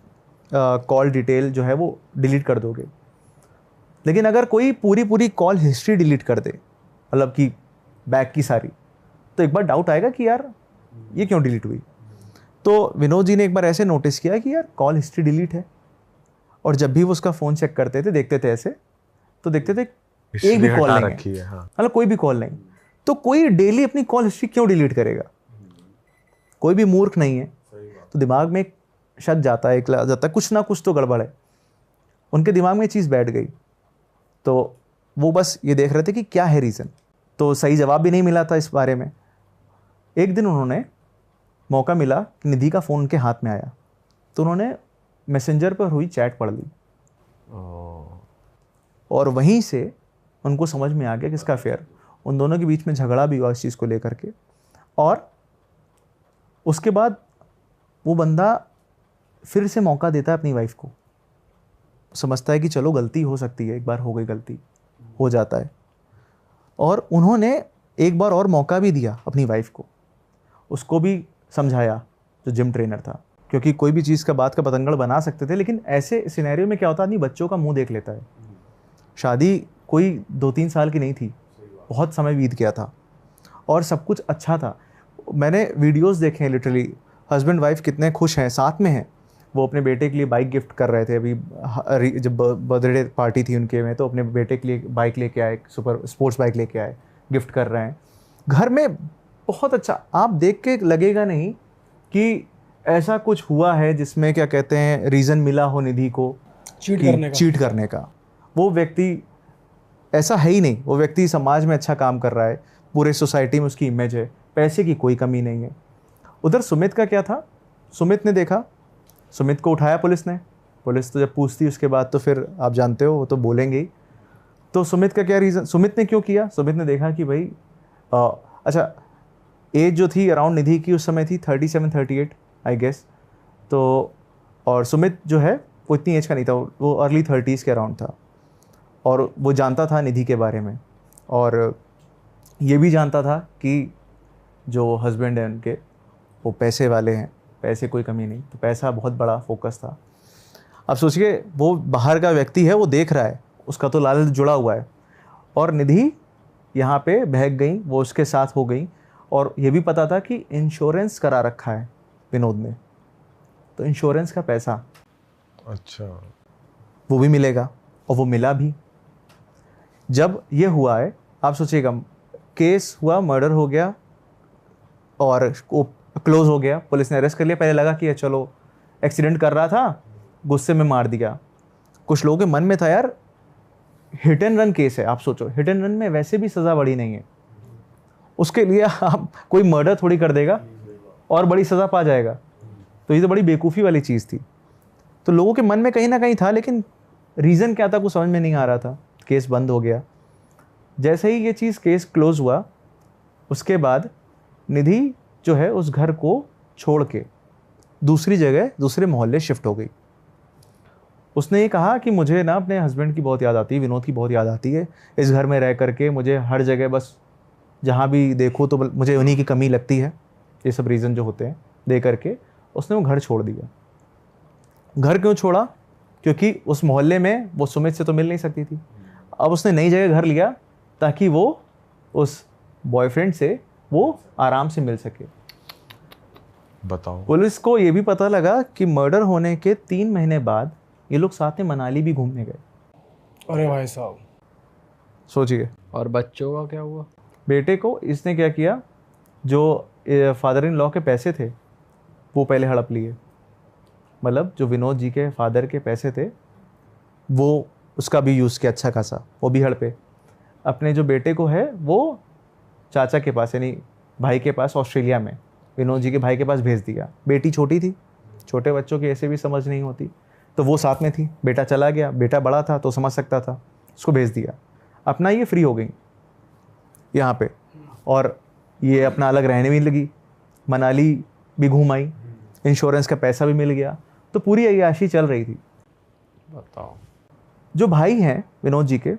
Speaker 1: कॉल डिटेल जो है वो डिलीट कर दोगे। लेकिन अगर कोई पूरी कॉल हिस्ट्री डिलीट कर दे, मतलब कि बैक की सारी, तो एक बार डाउट आएगा कि यार ये क्यों डिलीट हुई। तो विनोद जी ने एक बार ऐसे नोटिस किया कि यार कॉल हिस्ट्री डिलीट है, और जब भी वो उसका फ़ोन चेक करते थे, देखते थे ऐसे, तो देखते थे एक भी कॉल नहीं
Speaker 3: रखी है, हाँ।
Speaker 1: मतलब कोई भी कॉल नहीं। तो कोई डेली अपनी कॉल हिस्ट्री क्यों डिलीट करेगा? कोई भी मूर्ख नहीं है। तो दिमाग में एक शक जाता है, एक जाता है, कुछ ना कुछ तो गड़बड़ है। उनके दिमाग में ये चीज़ बैठ गई, तो वो बस ये देख रहे थे कि क्या है रीज़न। तो सही जवाब भी नहीं मिला था इस बारे में। एक दिन उन्होंने मौका मिला कि निधि का फ़ोन उनके हाथ में आया, तो उन्होंने मैसेंजर पर हुई चैट पढ़ ली, और वहीं से उनको समझ में आ गया किसका अफेयर। उन दोनों के बीच में झगड़ा भी हुआ इस चीज़ को लेकर के, और उसके बाद वो बंदा फिर से मौका देता है अपनी वाइफ को। समझता है कि चलो गलती हो सकती है, एक बार हो गई गलती, हो जाता है। और उन्होंने एक बार और मौका भी दिया अपनी वाइफ को, उसको भी समझाया, जो जिम ट्रेनर था, क्योंकि कोई भी चीज़ का बात का पतंगड़ बना सकते थे। लेकिन ऐसे सिनेरियो में क्या होता है, आदमी बच्चों का मुंह देख लेता है। शादी कोई 2-3 साल की नहीं थी, बहुत समय बीत गया था और सब कुछ अच्छा था। मैंने वीडियोस देखे हैं, लिटरली हस्बैंड वाइफ कितने खुश हैं, साथ में हैं। वो अपने बेटे के लिए बाइक गिफ्ट कर रहे थे, अभी जब बर्थडे पार्टी थी उनके में, तो अपने बेटे के लिए बाइक लेके आए, सुपर स्पोर्ट्स बाइक लेके आए, गिफ्ट कर रहे हैं। घर में बहुत अच्छा, आप देख के लगेगा नहीं कि ऐसा कुछ हुआ है जिसमें क्या कहते हैं रीज़न मिला हो निधि को चीट करने का। वो व्यक्ति ऐसा है ही नहीं। वो व्यक्ति समाज में अच्छा काम कर रहा है, पूरे सोसाइटी में उसकी इमेज है, पैसे की कोई कमी नहीं है। उधर सुमित का क्या था, सुमित ने देखा, सुमित को उठाया पुलिस ने। पुलिस तो जब पूछती उसके बाद तो फिर आप जानते हो वो तो बोलेंगे ही। तो सुमित का क्या रीज़न, सुमित ने क्यों किया, सुमित ने देखा कि भाई अच्छा एज जो थी अराउंड निधि की उस समय थी 37-38 आई गेस। तो और सुमित जो है वो इतनी एज का नहीं था, वो अर्ली 30s के अराउंड था, और वो जानता था निधि के बारे में, और ये भी जानता था कि जो हस्बैंड है उनके वो पैसे वाले हैं, पैसे कोई कमी नहीं, तो पैसा बहुत बड़ा फोकस था। अब सोचिए वो बाहर का व्यक्ति है, वो देख रहा है, उसका तो लालच जुड़ा हुआ है, और निधि यहाँ पे बहक गई, वो उसके साथ हो गई। और ये भी पता था कि इंश्योरेंस करा रखा है विनोद ने, तो इंश्योरेंस का पैसा
Speaker 3: अच्छा
Speaker 1: वो भी मिलेगा, और वो मिला भी। जब ये हुआ है, आप सोचिएगा, केस हुआ, मर्डर हो गया और क्लोज हो गया, पुलिस ने अरेस्ट कर लिया। पहले लगा कि चलो एक्सीडेंट कर रहा था, गुस्से में मार दिया। कुछ लोगों के मन में था यार हिट एंड रन केस है। आप सोचो, हिट एंड रन में वैसे भी सज़ा बड़ी नहीं है, उसके लिए आप कोई मर्डर थोड़ी कर देगा और बड़ी सज़ा पा जाएगा। तो ये तो बड़ी बेवकूफ़ी वाली चीज़ थी। तो लोगों के मन में कहीं ना कहीं था, लेकिन रीज़न क्या था कुछ समझ में नहीं आ रहा था। केस बंद हो गया। जैसे ही ये चीज़ केस क्लोज हुआ, उसके बाद निधि जो है उस घर को छोड़ के दूसरी जगह, दूसरे मोहल्ले शिफ्ट हो गई। उसने ये कहा कि मुझे ना अपने हस्बैंड की बहुत याद आती है, विनोद की बहुत याद आती है, इस घर में रह करके मुझे हर जगह बस जहाँ भी देखो तो मुझे उन्हीं की कमी लगती है। ये सब रीज़न जो होते हैं दे करके उसने वो घर छोड़ दिया। घर क्यों छोड़ा? क्योंकि उस मोहल्ले में वो सुमित से तो मिल नहीं सकती थी। अब उसने नई जगह घर लिया ताकि वो उस बॉयफ्रेंड से वो आराम से मिल सके।
Speaker 3: बताओ।
Speaker 1: पुलिस को ये भी पता लगा कि मर्डर होने के 3 महीने बाद ये लोग साथ में मनाली भी घूमने गए।
Speaker 2: अरे भाई साहब,
Speaker 1: सोचिए।
Speaker 4: और बच्चों का क्या हुआ?
Speaker 1: बेटे को इसने क्या किया, जो फादर इन लॉ के पैसे थे वो पहले हड़प लिए। मतलब जो विनोद जी के फादर के पैसे थे वो उसका भी यूज़ किया अच्छा खासा, वो भी हड़पे। अपने जो बेटे को है वो चाचा के पास, यानी भाई के पास ऑस्ट्रेलिया में, विनोद जी के भाई के पास भेज दिया। बेटी छोटी थी, छोटे बच्चों की ऐसे भी समझ नहीं होती, तो वो साथ में थी। बेटा चला गया, बेटा बड़ा था तो समझ सकता था, उसको भेज दिया। अपना ये फ्री हो गई यहाँ पे, और ये अपना अलग रहने भी लगी, मनाली भी घूम आई, इंश्योरेंस का पैसा भी मिल गया, तो पूरी अय्याशी चल रही थी।
Speaker 4: बताओ।
Speaker 1: जो भाई हैं विनोद जी के,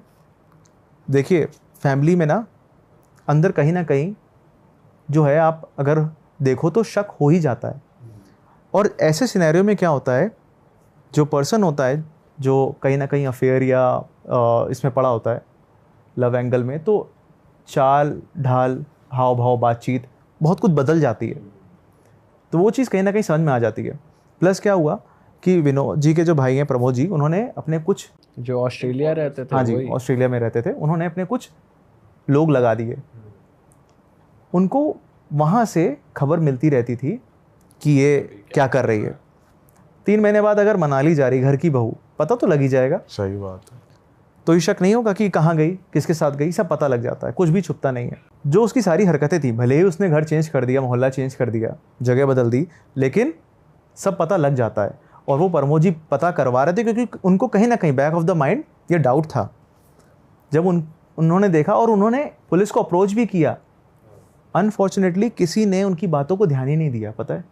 Speaker 1: देखिए फैमिली में ना अंदर कहीं ना कहीं जो है, आप अगर देखो तो शक हो ही जाता है। और ऐसे सिनेरियो में क्या होता है, जो पर्सन होता है जो कहीं ना कहीं अफेयर या इसमें पड़ा होता है लव एंगल में, तो चाल ढाल, हाव भाव, बातचीत बहुत कुछ बदल जाती है। तो वो चीज़ कहीं ना कहीं समझ में आ जाती है। प्लस क्या हुआ कि विनोद जी के जो भाई हैं प्रमोद जी, उन्होंने अपने कुछ,
Speaker 4: जो ऑस्ट्रेलिया रहते थे,
Speaker 1: हाँ जी
Speaker 4: वही?
Speaker 1: ऑस्ट्रेलिया में रहते थे, उन्होंने अपने कुछ लोग लगा दिए। उनको वहाँ से खबर मिलती रहती थी कि ये क्या कर रही है। 3 महीने बाद अगर मनाली जा रही घर की बहू, पता तो लग ही जाएगा।
Speaker 3: सही बात है।
Speaker 1: तो ये शक नहीं होगा कि कहाँ गई, किसके साथ गई, सब पता लग जाता है, कुछ भी छुपता नहीं है। जो उसकी सारी हरकतें थी, भले ही उसने घर चेंज कर दिया, मोहल्ला चेंज कर दिया, जगह बदल दी, लेकिन सब पता लग जाता है। और वो प्रमोद जी पता करवा रहे थे क्योंकि उनको कहीं ना कहीं बैक ऑफ द माइंड ये डाउट था। जब उन्होंने देखा और उन्होंने पुलिस को अप्रोच भी किया, अनफॉर्चुनेटली किसी ने उनकी बातों को ध्यान ही नहीं दिया। पता है,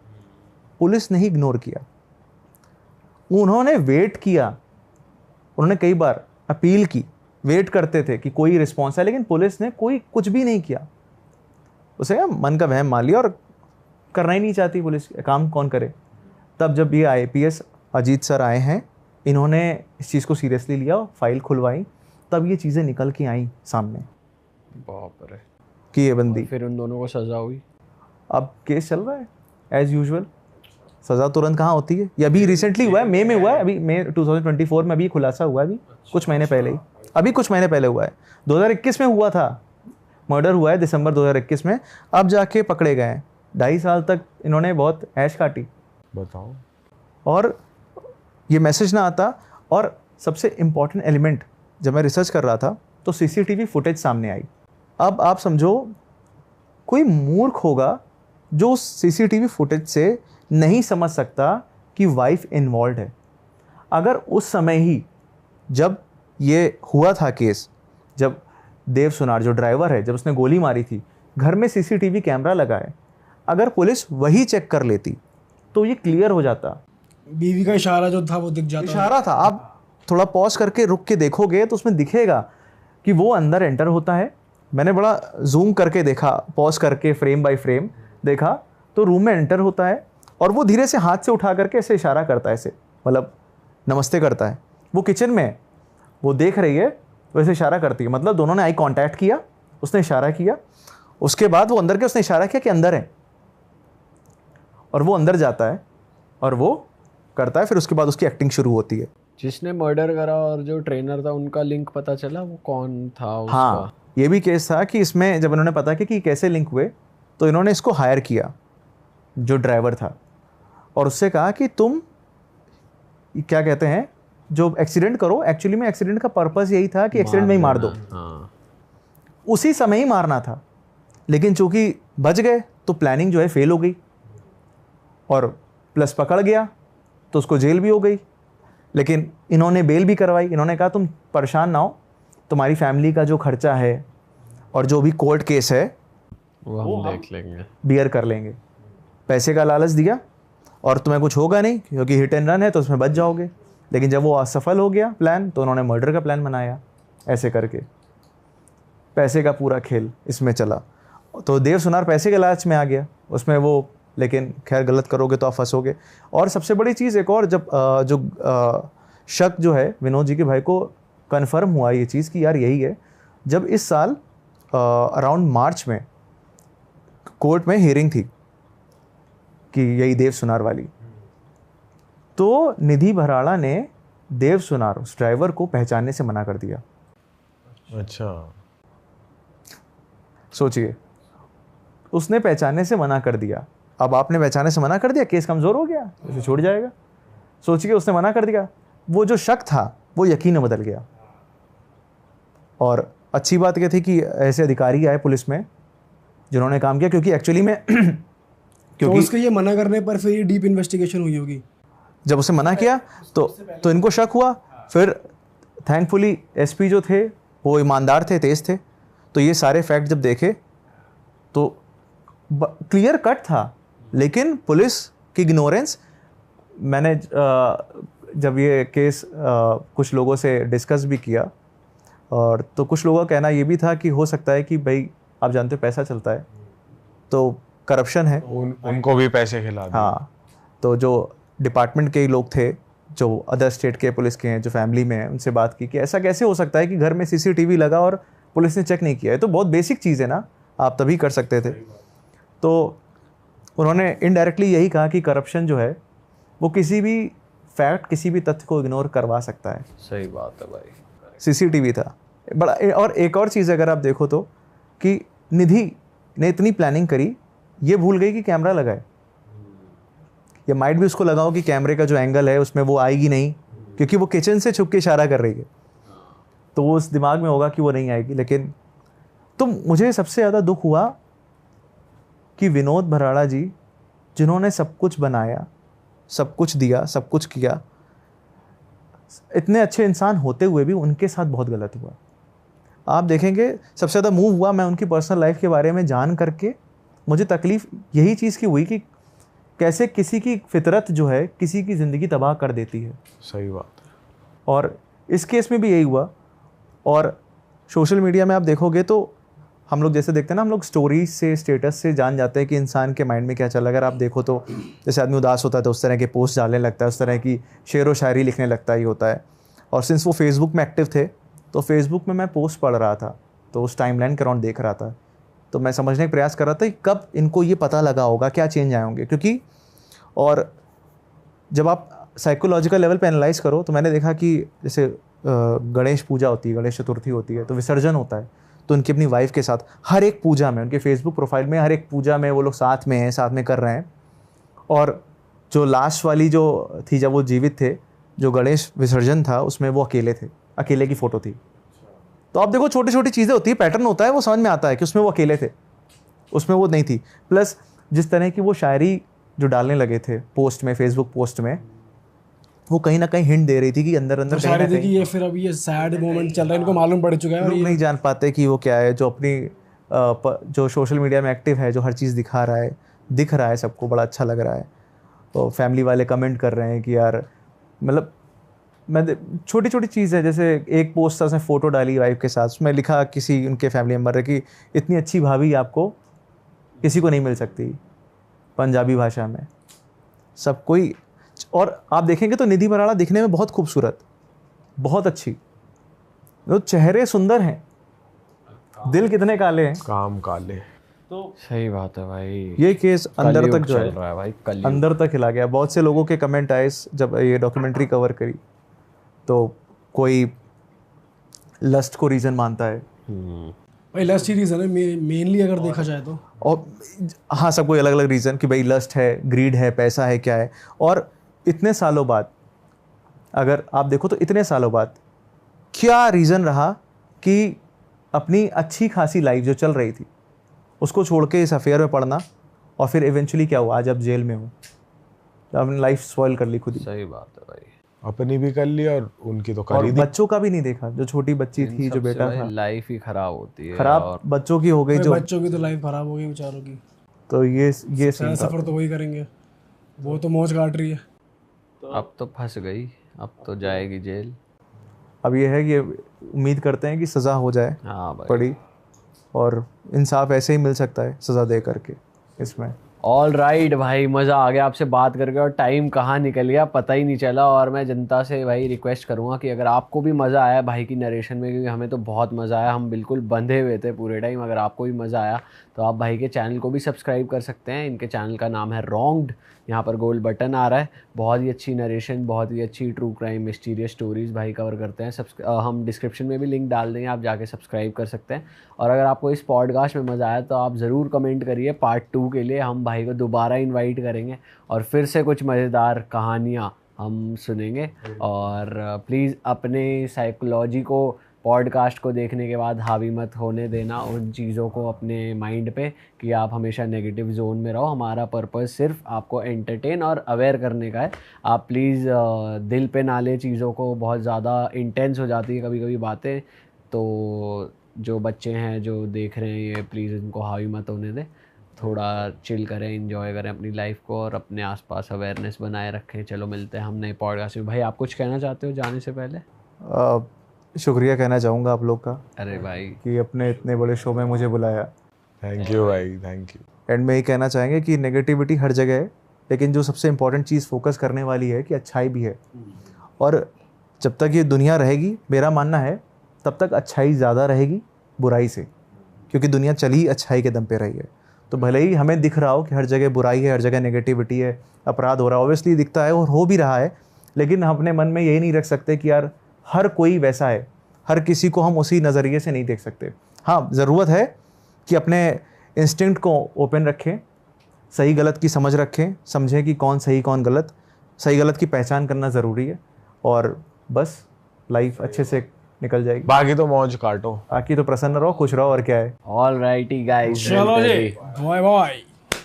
Speaker 1: पुलिस ने ही इग्नोर किया। उन्होंने वेट किया, उन्होंने कई बार अपील की, वेट करते थे कि कोई रिस्पॉन्स है, लेकिन पुलिस ने कोई कुछ भी नहीं किया। उसे मन का वहम मान लिया और करना ही नहीं चाहती पुलिस, काम कौन करे। तब जब ये IPS अजीत सर आए हैं, इन्होंने इस चीज़ को सीरियसली लिया, फाइल खुलवाई, तब ये चीज़ें निकल के आई सामने
Speaker 4: बाप रे।
Speaker 1: कि ये बंदी।
Speaker 4: फिर उन दोनों को सजा हुई?
Speaker 1: अब केस चल रहा है एज यूजुअल, सज़ा तुरंत कहाँ होती है। ये अभी रिसेंटली हुआ है, मई में हुआ है, अभी मई 2024 में अभी खुलासा हुआ है, अभी कुछ महीने पहले ही, अभी कुछ महीने पहले हुआ है। 2021 में हुआ था, मर्डर हुआ है दिसंबर 2021 में, अब जाके पकड़े गए हैं। 2.5 साल तक इन्होंने बहुत ऐश काटी।
Speaker 3: बताओ।
Speaker 1: और ये मैसेज ना आता। और सबसे इम्पॉर्टेंट एलिमेंट, जब मैं रिसर्च कर रहा था तो CCTV फुटेज सामने आई। अब आप समझो, कोई मूर्ख होगा जो उस CCTV फुटेज से नहीं समझ सकता कि वाइफ इन्वॉल्व है। अगर उस समय ही जब ये हुआ था केस, जब देव सुनार जो ड्राइवर है, जब उसने गोली मारी थी, घर में CCTV कैमरा लगा है, अगर पुलिस वही चेक कर लेती तो ये क्लियर हो जाता।
Speaker 2: बीवी का इशारा जो था वो दिख जाता।
Speaker 1: इशारा था, आप थोड़ा पॉज करके रुक के देखोगे तो उसमें दिखेगा कि वो अंदर एंटर होता है। मैंने बड़ा जूम करके देखा, पॉज करके फ्रेम बाय फ्रेम देखा, तो रूम में एंटर होता है और वो धीरे से हाथ से उठा करके ऐसे इशारा करता है, ऐसे मतलब नमस्ते करता है। वो किचन में है, वो देख रही है, वैसे इशारा करती है, मतलब दोनों ने आई कांटेक्ट किया, उसने इशारा किया, उसके बाद वो अंदर के, उसने इशारा किया कि अंदर है, और वो अंदर जाता है और वो करता है। फिर उसके बाद उसकी एक्टिंग शुरू होती है।
Speaker 4: जिसने मर्डर करा और जो ट्रेनर था, उनका लिंक पता चला वो कौन था उसका?
Speaker 1: हाँ, ये भी केस था कि इसमें जब इन्होंने पता किया कि कैसे लिंक हुए, तो इन्होंने इसको हायर किया, जो ड्राइवर था, और उससे कहा कि तुम क्या कहते हैं, जो एक्सीडेंट करो, एक्चुअली में एक्सीडेंट का पर्पस यही था कि एक्सीडेंट में ही मार दो।
Speaker 4: हाँ।
Speaker 1: उसी समय ही मारना था, लेकिन चूंकि बच गए तो प्लानिंग जो है फेल हो गई, और प्लस पकड़ गया तो उसको जेल भी हो गई। लेकिन इन्होंने बेल भी करवाई। इन्होंने कहा तुम परेशान ना हो, तुम्हारी फैमिली का जो खर्चा है और जो भी कोर्ट केस है
Speaker 4: वो हम देख लेंगे,
Speaker 1: बियर कर लेंगे। पैसे का लालच दिया और तुम्हें कुछ होगा नहीं क्योंकि हिट एंड रन है तो उसमें बच जाओगे। लेकिन जब वो असफल हो गया प्लान, तो उन्होंने मर्डर का प्लान बनाया। ऐसे करके पैसे का पूरा खेल इसमें चला। तो देव सुनार पैसे के लालच में आ गया उसमें वो, लेकिन खैर गलत करोगे तो आप फंसोगे। और सबसे बड़ी चीज़ एक और, जब शक जो है विनोद जी के भाई को कन्फर्म हुआ ये चीज़ कि यार यही है, जब इस साल अराउंड मार्च में कोर्ट में हियरिंग थी कि यही देव सुनार वाली, तो निधि भराड़ा ने देव सुनार उस ड्राइवर को पहचानने से मना कर दिया।
Speaker 3: अच्छा,
Speaker 1: सोचिए, उसने पहचानने से मना कर दिया। अब आपने पहचानने से मना कर दिया, केस कमज़ोर हो गया, इसे छूट जाएगा। सोचिए, उसने मना कर दिया, वो जो शक था वो यकीन में बदल गया। और अच्छी बात ये थी कि ऐसे अधिकारी आए पुलिस में जिन्होंने काम किया, क्योंकि एक्चुअली में
Speaker 2: तो उसके ये मना करने पर फिर ये डीप इन्वेस्टिगेशन हुई होगी।
Speaker 1: जब उसे मना किया तो इनको शक हुआ। फिर थैंकफुली एसपी जो थे वो ईमानदार थे, तेज़ थे, तो ये सारे फैक्ट जब देखे तो क्लियर कट था। लेकिन पुलिस की इग्नोरेंस, मैंने जब ये केस कुछ लोगों से डिस्कस भी किया, और तो कुछ लोगों का कहना ये भी था कि हो सकता है कि भाई आप जानते हो पैसा चलता है तो करप्शन है,
Speaker 3: उनको भी पैसे खिला दिए।
Speaker 1: हाँ, तो जो डिपार्टमेंट के लोग थे जो अदर स्टेट के पुलिस के हैं, जो फैमिली में हैं, उनसे बात की कि ऐसा कैसे हो सकता है कि घर में CCTV लगा और पुलिस ने चेक नहीं किया है। तो बहुत बेसिक चीज़ है ना, आप तभी कर सकते थे। तो उन्होंने इनडायरेक्टली यही कहा कि करप्शन जो है वो किसी भी फैक्ट, किसी भी तथ्य को इग्नोर करवा सकता है।
Speaker 4: सही बात है भाई।
Speaker 1: सीसीटीवी था बड़ा। और एक और चीज़ अगर आप देखो तो कि निधि ने इतनी प्लानिंग करी, ये भूल गई कि कैमरा लगाए। या माइट भी उसको लगाओ कि कैमरे का जो एंगल है उसमें वो आएगी नहीं, क्योंकि वो किचन से छुप के इशारा कर रही है, तो वो उस दिमाग में होगा कि वो नहीं आएगी। लेकिन तो मुझे सबसे ज़्यादा दुख हुआ कि विनोद भराड़ा जी, जिन्होंने सब कुछ बनाया, सब कुछ दिया, सब कुछ किया, इतने अच्छे इंसान होते हुए भी उनके साथ बहुत गलत हुआ। आप देखेंगे सबसे ज़्यादा मूव हुआ मैं उनकी पर्सनल लाइफ के बारे में जान करके। मुझे तकलीफ़ यही चीज़ की हुई कि कैसे किसी की फितरत जो है किसी की ज़िंदगी तबाह कर देती है।
Speaker 3: सही बात है।
Speaker 1: और इस केस में भी यही हुआ। और सोशल मीडिया में आप देखोगे तो हम लोग जैसे देखते हैं ना, हम लोग स्टोरीज से, स्टेटस से जान जाते हैं कि इंसान के माइंड में क्या चल रहा है। अगर आप देखो तो जैसे आदमी उदास होता है तो उस तरह के पोस्ट डालने लगता है, उस तरह की शेर व शायरी लिखने लगता ही होता है। और सिंस वो फेसबुक में एक्टिव थे तो फेसबुक में मैं पोस्ट पढ़ रहा था, तो उस टाइमलाइन के अराउंड देख रहा था, तो मैं समझने का प्रयास कर रहा था कि कब इनको ये पता लगा होगा, क्या चेंज आए होंगे। क्योंकि और जब आप साइकोलॉजिकल लेवल पे एनालाइज करो तो मैंने देखा कि जैसे गणेश पूजा होती है, गणेश चतुर्थी होती है, तो विसर्जन होता है, तो उनकी अपनी वाइफ के साथ हर एक पूजा में, उनके फेसबुक प्रोफाइल में हर एक पूजा में वो लोग साथ में हैं, साथ में कर रहे हैं। और जो लास्ट वाली जो थी जब वो जीवित थे, जो गणेश विसर्जन था उसमें वो अकेले थे, अकेले की फ़ोटो थी। तो आप देखो छोटी छोटी चीज़ें होती है, पैटर्न होता है, वो समझ में आता है कि उसमें वो अकेले थे, उसमें वो नहीं थी। प्लस जिस तरह की वो शायरी जो डालने लगे थे पोस्ट में, फेसबुक पोस्ट में, वो कहीं ना कहीं हिंट दे रही थी कि अंदर अंदर कहीं ना कहीं
Speaker 2: ये फिर अभी ये सैड मोमेंट चल रहा है, इनको मालूम पड़ चुका है। और
Speaker 1: लोग नहीं जान पाते कि वो क्या है। जो अपनी जो सोशल मीडिया में एक्टिव है, जो हर चीज़ दिखा रहा है, दिख रहा है सबको, बड़ा अच्छा लग रहा है। तो फैमिली वाले कमेंट कर रहे हैं कि यार, मतलब मैं छोटी छोटी चीज़ है, जैसे एक पोस्ट था उसने फ़ोटो डाली वाइफ के साथ, उसमें लिखा किसी उनके फैमिली मेम्बर है कि इतनी अच्छी भाभी आपको किसी को नहीं मिल सकती, पंजाबी भाषा में सब कोई। और आप देखेंगे तो निधि भराड़ा दिखने में बहुत खूबसूरत, बहुत अच्छी, वो चेहरे सुंदर हैं, दिल कितने काले हैं,
Speaker 3: काम काले।
Speaker 4: तो सही बात है भाई।
Speaker 1: ये केस अंदर तक जो
Speaker 4: चल रहा है भाई,
Speaker 1: अंदर तक हिला गया। बहुत से लोगों के कमेंट आए जब ये डॉक्यूमेंट्री कवर करी, तो कोई लस्ट को रीज़न मानता है।
Speaker 2: भाई लस्ट ही रीज़न है मेनली अगर देखा जाए तो।
Speaker 1: और हाँ, सब कोई अलग अलग रीज़न कि भाई लस्ट है, ग्रीड है, पैसा है, क्या है। और इतने सालों बाद अगर आप देखो तो इतने सालों बाद क्या रीज़न रहा कि अपनी अच्छी खासी लाइफ जो चल रही थी उसको छोड़ के इस अफेयर में पड़ना, और फिर इवेंचुअली क्या हुआ, आज आप जेल में हो, अपनी लाइफ स्पॉइल कर ली खुद ही।
Speaker 4: सही बात है भाई।
Speaker 3: अपनी भी कर ली और उनकी तो कर
Speaker 1: और
Speaker 3: ही दी।
Speaker 1: बच्चों का भी नहीं देखा, जो छोटी बच्ची थी, जो बेटा था,
Speaker 4: लाइफ ही खराब होती है।
Speaker 1: खराब
Speaker 4: और
Speaker 1: बच्चों की हो गई, जो
Speaker 2: बच्चों की तो लाइफ खराब हो गई बेचारों की।
Speaker 1: तो ये सीन था।
Speaker 2: सफ़र तो वही करेंगे, वो तो मौज काट रही है।
Speaker 4: अब तो फंस गई, अब तो जाएगी जेल।
Speaker 1: अब ये है कि उम्मीद करते हैं कि सज़ा हो जाए
Speaker 4: हाँ भाई।
Speaker 1: बड़ी, और इंसाफ ऐसे ही मिल सकता है सज़ा दे करके इसमें।
Speaker 4: ऑल राइट भाई, मज़ा आ गया आपसे बात करके, और टाइम कहाँ निकल गया पता ही नहीं चला। और मैं जनता से भाई रिक्वेस्ट करूँगा कि अगर आपको भी मज़ा आया भाई की नरेशन में, क्योंकि हमें तो बहुत मज़ा आया, हम बिल्कुल बंधे हुए थे पूरे टाइम, अगर आपको भी मज़ा आया तो आप भाई के चैनल को भी सब्सक्राइब कर सकते हैं। इनके चैनल का नाम है रॉन्ग्ड, यहाँ पर गोल्ड बटन आ रहा है। बहुत ही अच्छी नरेशन, बहुत ही अच्छी ट्रू क्राइम मिस्टीरियस स्टोरीज़ भाई कवर करते हैं। हम डिस्क्रिप्शन में भी लिंक डाल देंगे, आप जाके सब्सक्राइब कर सकते हैं। और अगर आपको इस पॉडकास्ट में मज़ा आया तो आप ज़रूर कमेंट करिए पार्ट 2 के लिए, हम भाई को दोबारा इनवाइट करेंगे और फिर से कुछ मज़ेदार कहानियाँ हम सुनेंगे। और प्लीज़ अपने साइकोलॉजी को पॉडकास्ट को देखने के बाद हावी मत होने देना उन चीज़ों को अपने माइंड पे कि आप हमेशा नेगेटिव जोन में रहो। हमारा पर्पस सिर्फ आपको एंटरटेन और अवेयर करने का है। आप प्लीज़ दिल पे ना ले चीज़ों को, बहुत ज़्यादा इंटेंस हो जाती है कभी कभी बातें, तो जो बच्चे हैं जो देख रहे हैं ये प्लीज़ इनको हावी मत होने दें, थोड़ा चिल करें, एंजॉय करें अपनी लाइफ को और अपने आसपास अवेयरनेस बनाए रखें। चलो मिलते हैं हम नए पॉडकास्ट में। भाई आप कुछ कहना चाहते हो जाने से पहले?
Speaker 1: शुक्रिया कहना चाहूँगा आप लोग का,
Speaker 4: अरे भाई
Speaker 1: कि अपने इतने बड़े शो में मुझे बुलाया।
Speaker 3: थैंक यू भाई, थैंक यू।
Speaker 1: एंड में ये कहना चाहेंगे कि नेगेटिविटी हर जगह है, लेकिन जो सबसे इम्पोर्टेंट चीज़ फोकस करने वाली है कि अच्छाई भी है। और जब तक ये दुनिया रहेगी, मेरा मानना है, तब तक अच्छाई ज़्यादा रहेगी बुराई से, क्योंकि दुनिया चली अच्छाई के दम पे रही है। तो भले ही हमें दिख रहा हो कि हर जगह बुराई है, हर जगह नेगेटिविटी है, अपराध हो रहा है, ऑब्वियसली दिखता है और हो भी रहा है, लेकिन हम अपने मन में यही नहीं रख सकते कि यार हर कोई वैसा है, हर किसी को हम उसी नज़रिए से नहीं देख सकते। हाँ, ज़रूरत है कि अपने इंस्टिंक्ट को ओपन रखें, सही गलत की समझ रखें, समझें कि कौन सही कौन गलत, सही गलत की पहचान करना ज़रूरी है, और बस लाइफ अच्छे से निकल जाएगी।
Speaker 3: बाकी तो मौज काटो,
Speaker 1: बाकी तो प्रसन्न रहो, खुश रहो, और क्या है।
Speaker 4: ऑल राइटी गाइस,
Speaker 2: चलो जी, बाय बाय।